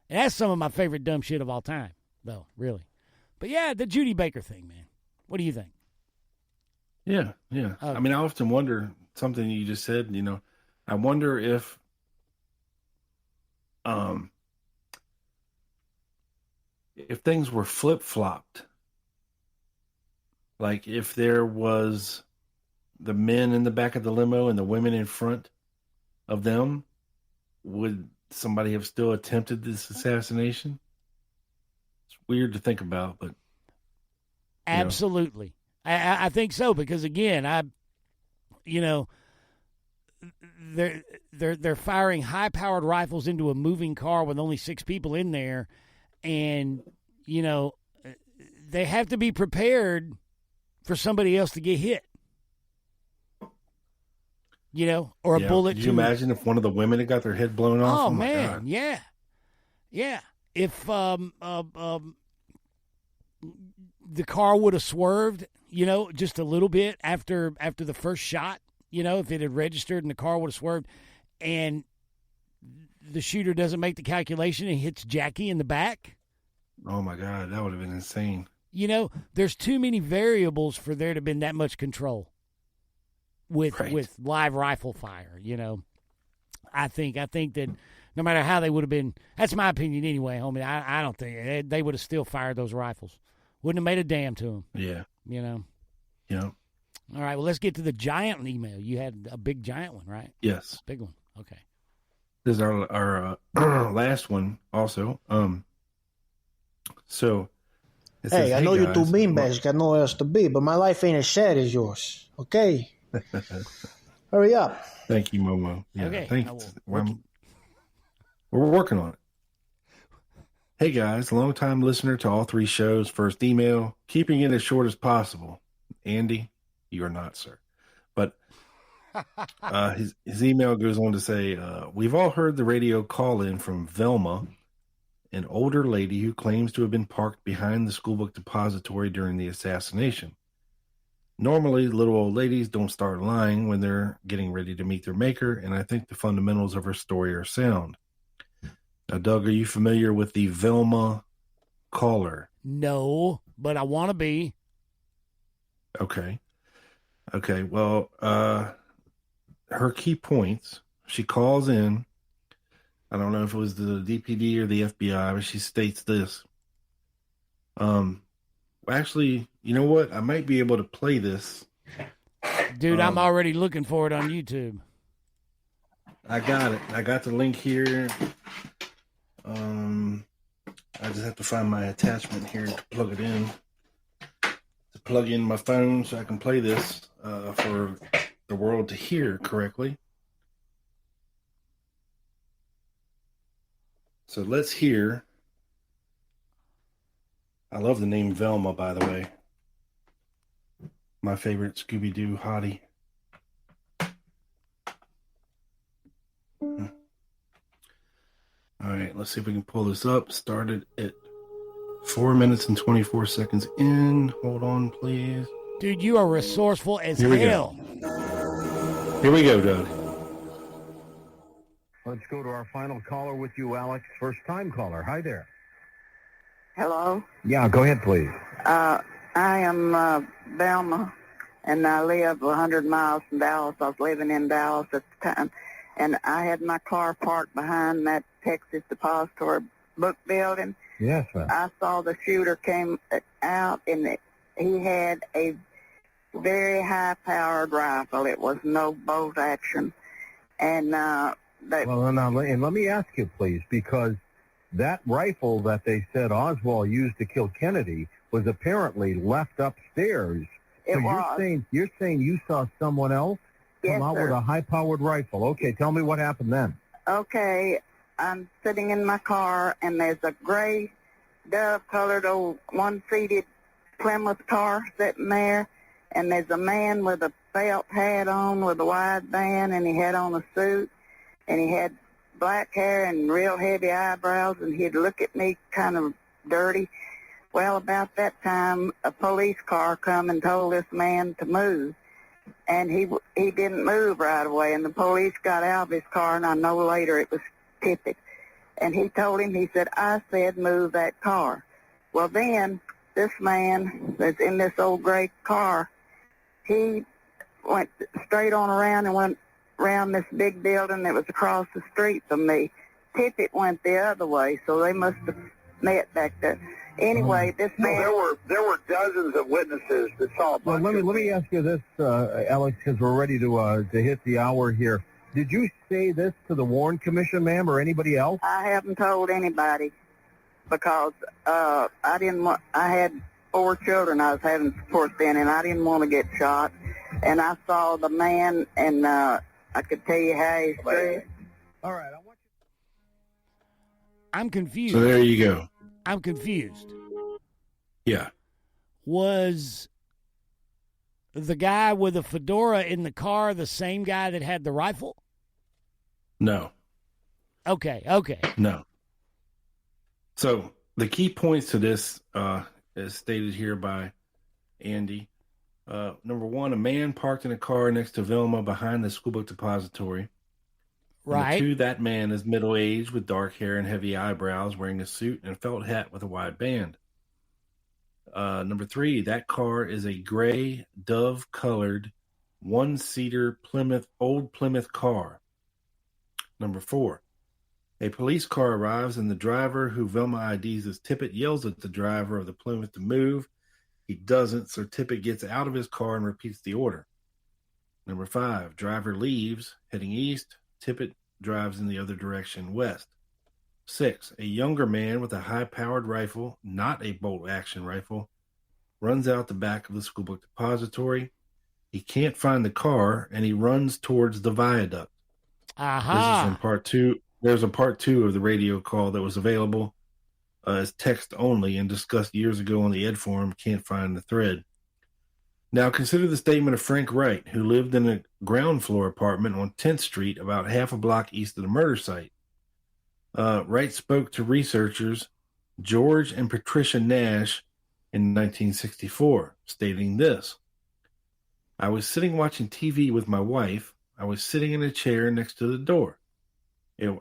that's some of my favorite dumb shit of all time, though, really. But yeah, the Judy Baker thing, man. What do you think? Yeah. I mean, I often wonder, something you just said, I wonder if things were flip-flopped. Like if there was the men in the back of the limo and the women in front of them, would somebody have still attempted this assassination? It's weird to think about, but absolutely. I think so, because again, they're firing high-powered rifles into a moving car with only 6 people in there, and they have to be prepared for somebody else to get hit. Or a bullet. Could you imagine if one of the women had got their head blown off? Oh my man, God. yeah. If the car would have swerved, just a little bit after the first shot, if it had registered and the car would have swerved, and the shooter doesn't make the calculation and hits Jackie in the back. Oh my God, that would have been insane. There's too many variables for there to have been that much control with live rifle fire. I think that no matter how they would have been, that's my opinion anyway, homie. I don't think they would have still fired those rifles. Wouldn't have made a damn to them. Yeah. Yeah. All right. Well, let's get to the giant email. You had a big giant one, right? Yes. Big one. Okay. This is our last one also. So. It says, I know guys, you're too beanbags, got nowhere else to be, but my life ain't as sad as yours. Okay? Hurry up. Thank you, Momo. Yeah, okay. Thanks. We're working on it. Hey, guys, long-time listener to all 3 shows. First email, keeping it as short as possible. Andy, you are not, sir. But his email goes on to say, we've all heard the radio call-in from Velma, an older lady who claims to have been parked behind the schoolbook depository during the assassination. Normally, little old ladies don't start lying when they're getting ready to meet their maker, and I think the fundamentals of her story are sound. Now, Doug, are you familiar with the Velma caller? No, but I want to be. Okay. Well, her key points, she calls in. I don't know if it was the DPD or the FBI, but she states this. Actually, you know what? I might be able to play this. Dude, I'm already looking for it on YouTube. I got it. I got the link here. I just have to find my attachment here to plug it in. To plug in my phone so I can play this for the world to hear correctly. So let's hear. I love the name Velma, by the way. My favorite Scooby-Doo hottie. All right, let's see if we can pull this up. Started at 4 minutes and 24 seconds in. Hold on, please. Dude, you are resourceful as Here we hell. Here we go, Doug. Let's go to our final caller with you, Alex. First-time caller. Hi there. Hello. Yeah, go ahead, please. I am Velma, and I live 100 miles from Dallas. I was living in Dallas at the time, and I had my car parked behind that Texas Depository book building. Yes, ma'am. I saw the shooter came out, and he had a very high-powered rifle. It was no bolt action, and Well, now, and let me ask you, please, because that rifle that they said Oswald used to kill Kennedy was apparently left upstairs. It was. You're saying you saw someone else come out with a high-powered rifle. Okay, tell me what happened then. Okay, I'm sitting in my car, and there's a gray, dove-colored old one-seated Plymouth car sitting there, and there's a man with a felt hat on with a wide band, and he had on a suit, and he had black hair and real heavy eyebrows, and he'd look at me kind of dirty. Well, about that time, a police car come and told this man to move, and he didn't move right away, and the police got out of his car, and I know later it was Tippett. And he told him, he said, I said move that car. Well, then, this man that's in this old gray car, he went straight on around and went around this big building that was across the street from me. Tippett went the other way, so they must have met back there. Anyway, this man... There were dozens of witnesses that saw a bunch Well, let me ask you this, Alex, because we're ready to hit the hour here. Did you say this to the Warren Commission, ma'am, or anybody else? I haven't told anybody because I didn't want... I had 4 children I was having support then, and I didn't want to get shot. And I saw the man, and I could tell you how he's dressed. All right, I want you... I'm confused. So there you go. I'm confused. Yeah. Was the guy with the fedora in the car the same guy that had the rifle? No. Okay. No. So the key points to this, as stated here by Andy. Number 1, a man parked in a car next to Velma behind the school book depository. Right. Number 2, that man is middle-aged with dark hair and heavy eyebrows, wearing a suit and a felt hat with a wide band. Number 3, that car is a gray, dove-colored, one-seater old Plymouth car. Number 4, a police car arrives and the driver, who Velma IDs as Tippett, yells at the driver of the Plymouth to move. He doesn't, so Tippett gets out of his car and repeats the order. Number 5, driver leaves, heading east. Tippett drives in the other direction, west. 6, a younger man with a high-powered rifle, not a bolt-action rifle, runs out the back of the school book depository. He can't find the car, and he runs towards the viaduct. Aha. This is from part 2. There's a part 2 of the radio call that was available as text only and discussed years ago on the Ed Forum. Can't find the thread. Now consider the statement of Frank Wright, who lived in a ground floor apartment on 10th Street, about half a block east of the murder site. Wright spoke to researchers George and Patricia Nash in 1964, stating this: I was sitting watching TV with my wife. I was sitting in a chair next to the door.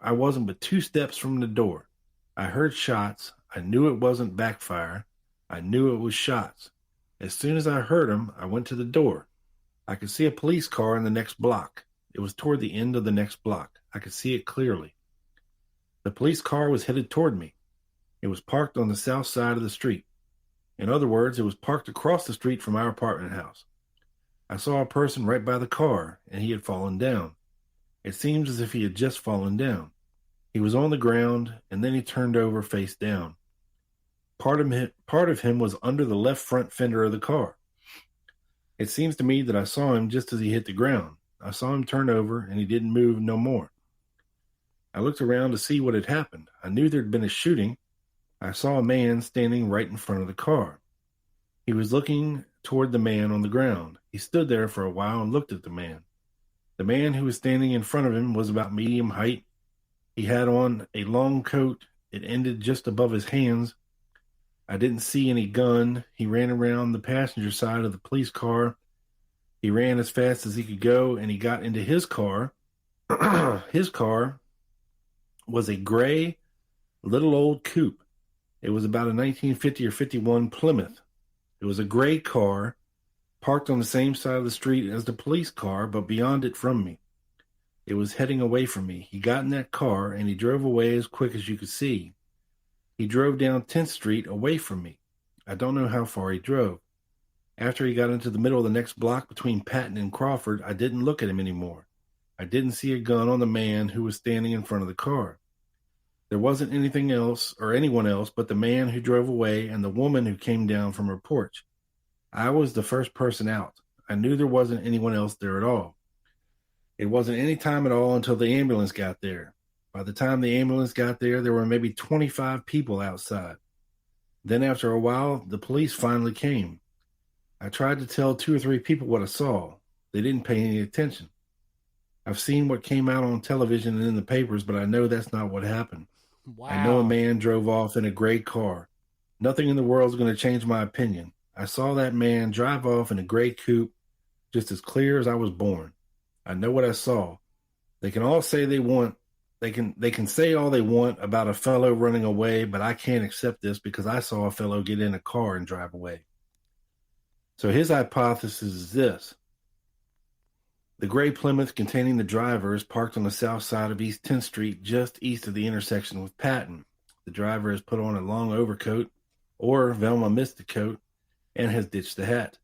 I wasn't but 2 steps from the door. I heard shots. I knew it wasn't backfire. I knew it was shots. As soon as I heard them, I went to the door. I could see a police car in the next block. It was toward the end of the next block. I could see it clearly. The police car was headed toward me. It was parked on the south side of the street. In other words, it was parked across the street from our apartment house. I saw a person right by the car, and he had fallen down. It seems as if he had just fallen down. He was on the ground, and then he turned over face down. Part of him was under the left front fender of the car. It seems to me that I saw him just as he hit the ground. I saw him turn over, and he didn't move no more. I looked around to see what had happened. I knew there'd been a shooting. I saw a man standing right in front of the car. He was looking toward the man on the ground. He stood there for a while and looked at the man. The man who was standing in front of him was about medium height, He had on a long coat. It ended just above his hands. I didn't see any gun. He ran around the passenger side of the police car. He ran as fast as he could go, and he got into his car. His car was a gray, little old coupe. It was about a 1950 or 51 Plymouth. It was a gray car, parked on the same side of the street as the police car, but beyond it from me. It was heading away from me. He got in that car, and he drove away as quick as you could see. He drove down 10th Street away from me. I don't know how far he drove. After he got into the middle of the next block between Patton and Crawford, I didn't look at him anymore. I didn't see a gun on the man who was standing in front of the car. There wasn't anything else or anyone else but the man who drove away and the woman who came down from her porch. I was the first person out. I knew there wasn't anyone else there at all. It wasn't any time at all until the ambulance got there. By the time the ambulance got there, there were maybe 25 people outside. Then after a while, the police finally came. I tried to tell 2 or 3 people what I saw. They didn't pay any attention. I've seen what came out on television and in the papers, but I know that's not what happened. Wow. I know a man drove off in a gray car. Nothing in the world is going to change my opinion. I saw that man drive off in a gray coupe just as clear as I was born. I know what I saw. They can all say they can say all they want about a fellow running away, but I can't accept this because I saw a fellow get in a car and drive away. So his hypothesis is this. The gray Plymouth containing the driver is parked on the south side of East 10th Street, just east of the intersection with Patton. The driver has put on a long overcoat, or Velma missed the coat, and has ditched the hat.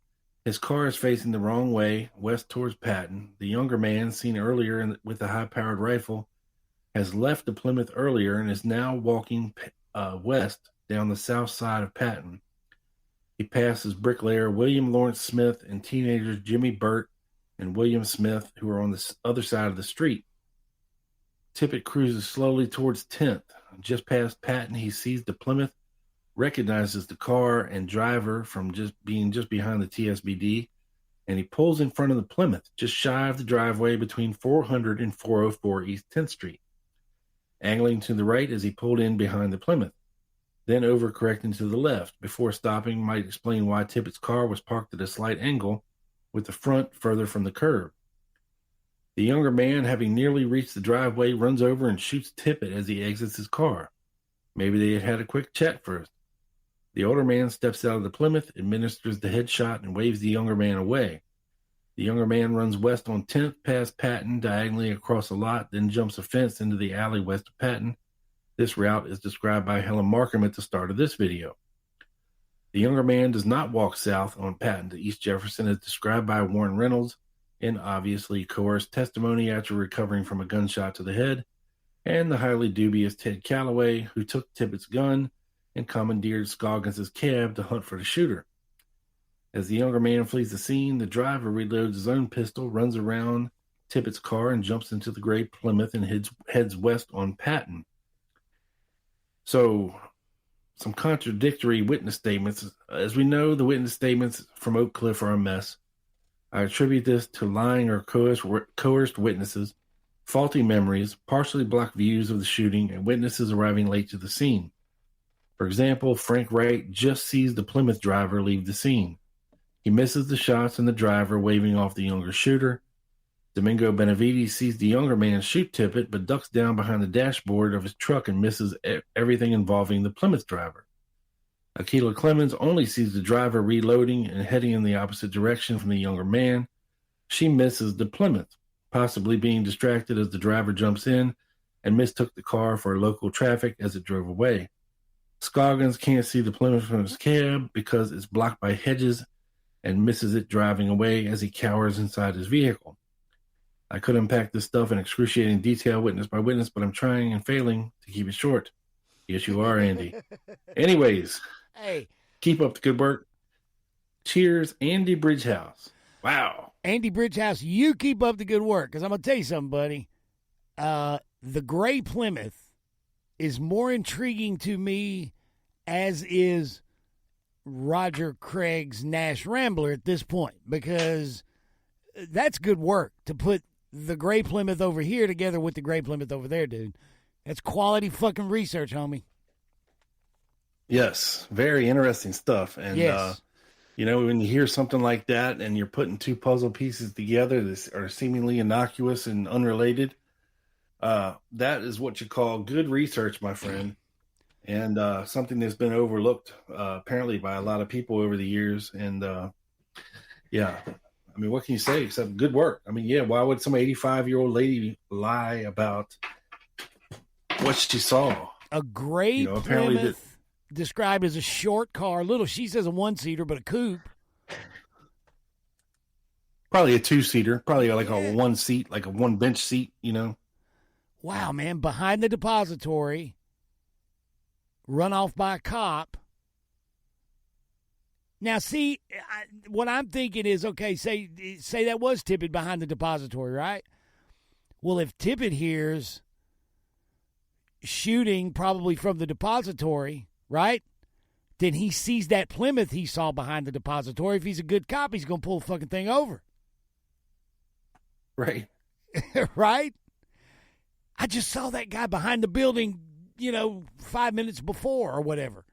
His car is facing the wrong way, west towards Patton. The younger man, seen earlier with the high-powered rifle, has left the Plymouth earlier and is now walking west down the south side of Patton. He passes bricklayer William Lawrence Smith and teenagers Jimmy Burt and William Smith, who are on the other side of the street. Tippett cruises slowly towards 10th. Just past Patton, he sees the Plymouth, recognizes the car and driver from just behind the TSBD, and he pulls in front of the Plymouth, just shy of the driveway between 400 and 404 East 10th Street, angling to the right as he pulled in behind the Plymouth, then overcorrecting to the left. Before stopping, might explain why Tippett's car was parked at a slight angle, with the front further from the curb. The younger man, having nearly reached the driveway, runs over and shoots Tippett as he exits his car. Maybe they had a quick chat first. The older man steps out of the Plymouth, administers the headshot, and waves the younger man away. The younger man runs west on 10th past Patton, diagonally across a lot, then jumps a fence into the alley west of Patton. This route is described by Helen Markham at the start of this video. The younger man does not walk south on Patton to East Jefferson as described by Warren Reynolds in obviously coerced testimony after recovering from a gunshot to the head, and the highly dubious Ted Calloway, who took Tippett's gun and commandeered Scoggins' cab to hunt for the shooter. As the younger man flees the scene, the driver reloads his own pistol, runs around Tippett's car, and jumps into the gray Plymouth and heads west on Patton. So, some contradictory witness statements. As we know, the witness statements from Oak Cliff are a mess. I attribute this to lying or coerced witnesses, faulty memories, partially blocked views of the shooting, and witnesses arriving late to the scene. For example, Frank Wright just sees the Plymouth driver leave the scene. He misses the shots and the driver waving off the younger shooter. Domingo Benavides sees the younger man shoot Tippett, but ducks down behind the dashboard of his truck and misses everything involving the Plymouth driver. Akila Clemens only sees the driver reloading and heading in the opposite direction from the younger man. She misses the Plymouth, possibly being distracted as the driver jumps in and mistook the car for local traffic as it drove away. Scoggins can't see the Plymouth from his cab because it's blocked by hedges and misses it driving away as he cowers inside his vehicle. I could unpack this stuff in excruciating detail, witness by witness, but I'm trying and failing to keep it short. Yes, you are, Andy. Anyways, hey, keep up the good work. Cheers, Andy Bridgehouse. Wow. Andy Bridgehouse, you keep up the good work, because I'm going to tell you something, buddy. The gray Plymouth is more intriguing to me, as is Roger Craig's Nash Rambler at this point, because that's good work to put the gray Plymouth over here together with the gray Plymouth over there, dude. That's quality fucking research, homie. Yes, very interesting stuff. And, Yes. When you hear something like that and you're putting two puzzle pieces together that are seemingly innocuous and unrelated, that is what you call good research, my friend. And something that's been overlooked, apparently, by a lot of people over the years. And, what can you say except good work? Why would some 85-year-old lady lie about what she saw? A gray apparently Plymouth described as a short car. She says a one-seater, but a coupe. Probably a two-seater. Probably like a one seat, like a one bench seat, Wow, man. Behind the depository, run off by a cop. Now, see, what I'm thinking is, okay, say that was Tippett behind the depository, right? Well, if Tippett hears shooting probably from the depository, right, then he sees that Plymouth he saw behind the depository. If he's a good cop, he's going to pull the fucking thing over. Right. Right? I just saw that guy behind the building, 5 minutes before or whatever.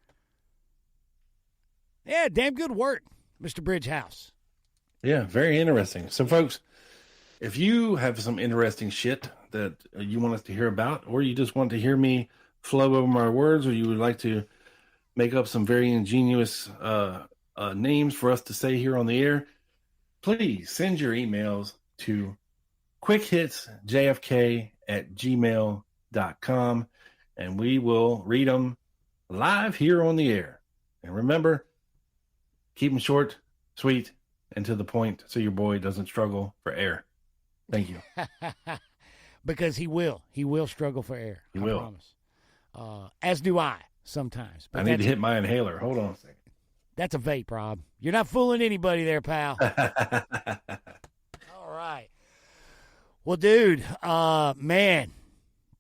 Yeah, damn good work, Mr. Bridgehouse. Yeah, very interesting. So, folks, if you have some interesting shit that you want us to hear about, or you just want to hear me flow over my words, or you would like to make up some very ingenious names for us to say here on the air, please send your emails to quickhitsjfk@gmail.com, and we will read them live here on the air. And remember, keep them short, sweet, and to the point so your boy doesn't struggle for air. Thank you. Because he will. He will struggle for air. He will. Promise. As do I sometimes. But I need to hit my inhaler. Hold on a second. That's a vape, Rob. You're not fooling anybody there, pal. All right. Well, dude, man,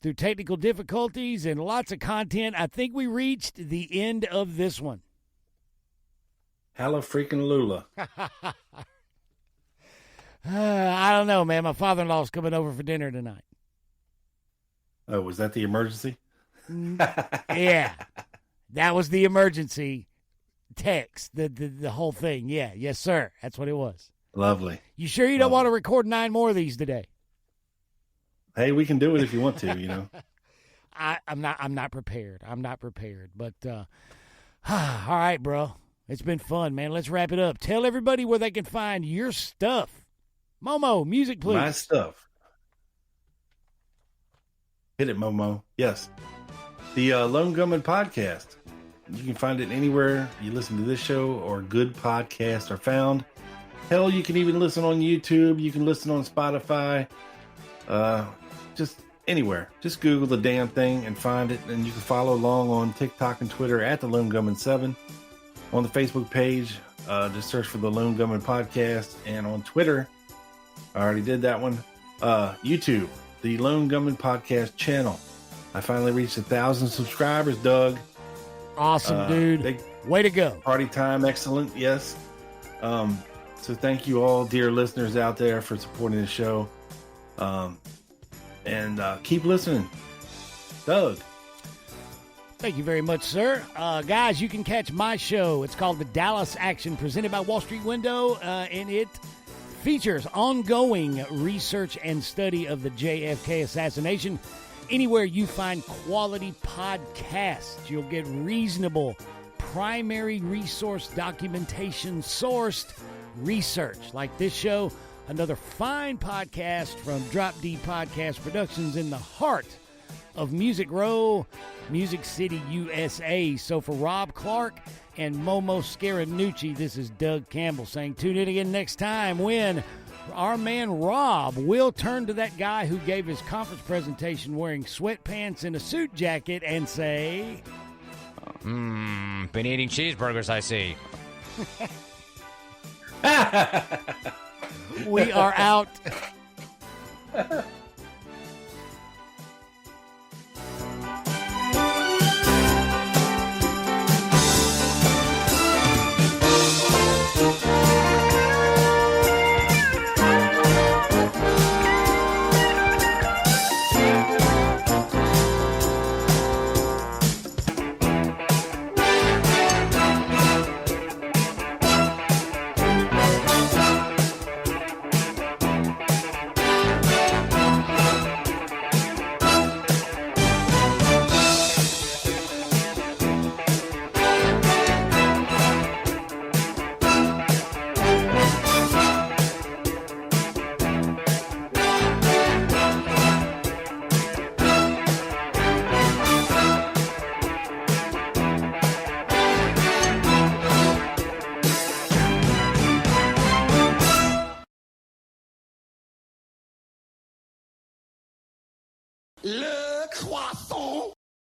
through technical difficulties and lots of content, I think we reached the end of this one. Halla freaking Lula. I don't know, man. My father-in-law's coming over for dinner tonight. Oh, was that the emergency? Yeah. That was the emergency text, the whole thing. Yeah. Yes, sir. That's what it was. Lovely. You sure you don't want to record 9 more of these today? Hey, we can do it if you want to, I'm not prepared. But all right, bro. It's been fun, man. Let's wrap it up. Tell everybody where they can find your stuff. Momo, music, please. My stuff. Hit it, Momo. Yes. The Lone Gunman podcast. You can find it anywhere you listen to this show or good podcasts are found. Hell, you can even listen on YouTube. You can listen on Spotify. Just anywhere. Just Google the damn thing and find it. And you can follow along on TikTok and Twitter at the Lone Gunman 7. On the Facebook page, just search for the Lone Gunman podcast. And on Twitter, I already did that one. YouTube, the Lone Gunman podcast channel. I finally reached 1,000 subscribers, Doug. Awesome, dude. Way to go. Party time, excellent. Yes. So thank you all, dear listeners out there, for supporting the show. And keep listening. Doug. Thank you very much, sir. Guys, you can catch my show. It's called The Dallas Action, presented by Wall Street Window, and it features ongoing research and study of the JFK assassination. Anywhere you find quality podcasts, you'll get reasonable primary resource documentation sourced research like this show. Another fine podcast from Drop D Podcast Productions in the heart of Music Row, Music City, USA. So for Rob Clark and Momo Scaranucci, this is Doug Campbell saying tune in again next time when our man Rob will turn to that guy who gave his conference presentation wearing sweatpants and a suit jacket and say, been eating cheeseburgers, I see. We are out. Le croissant.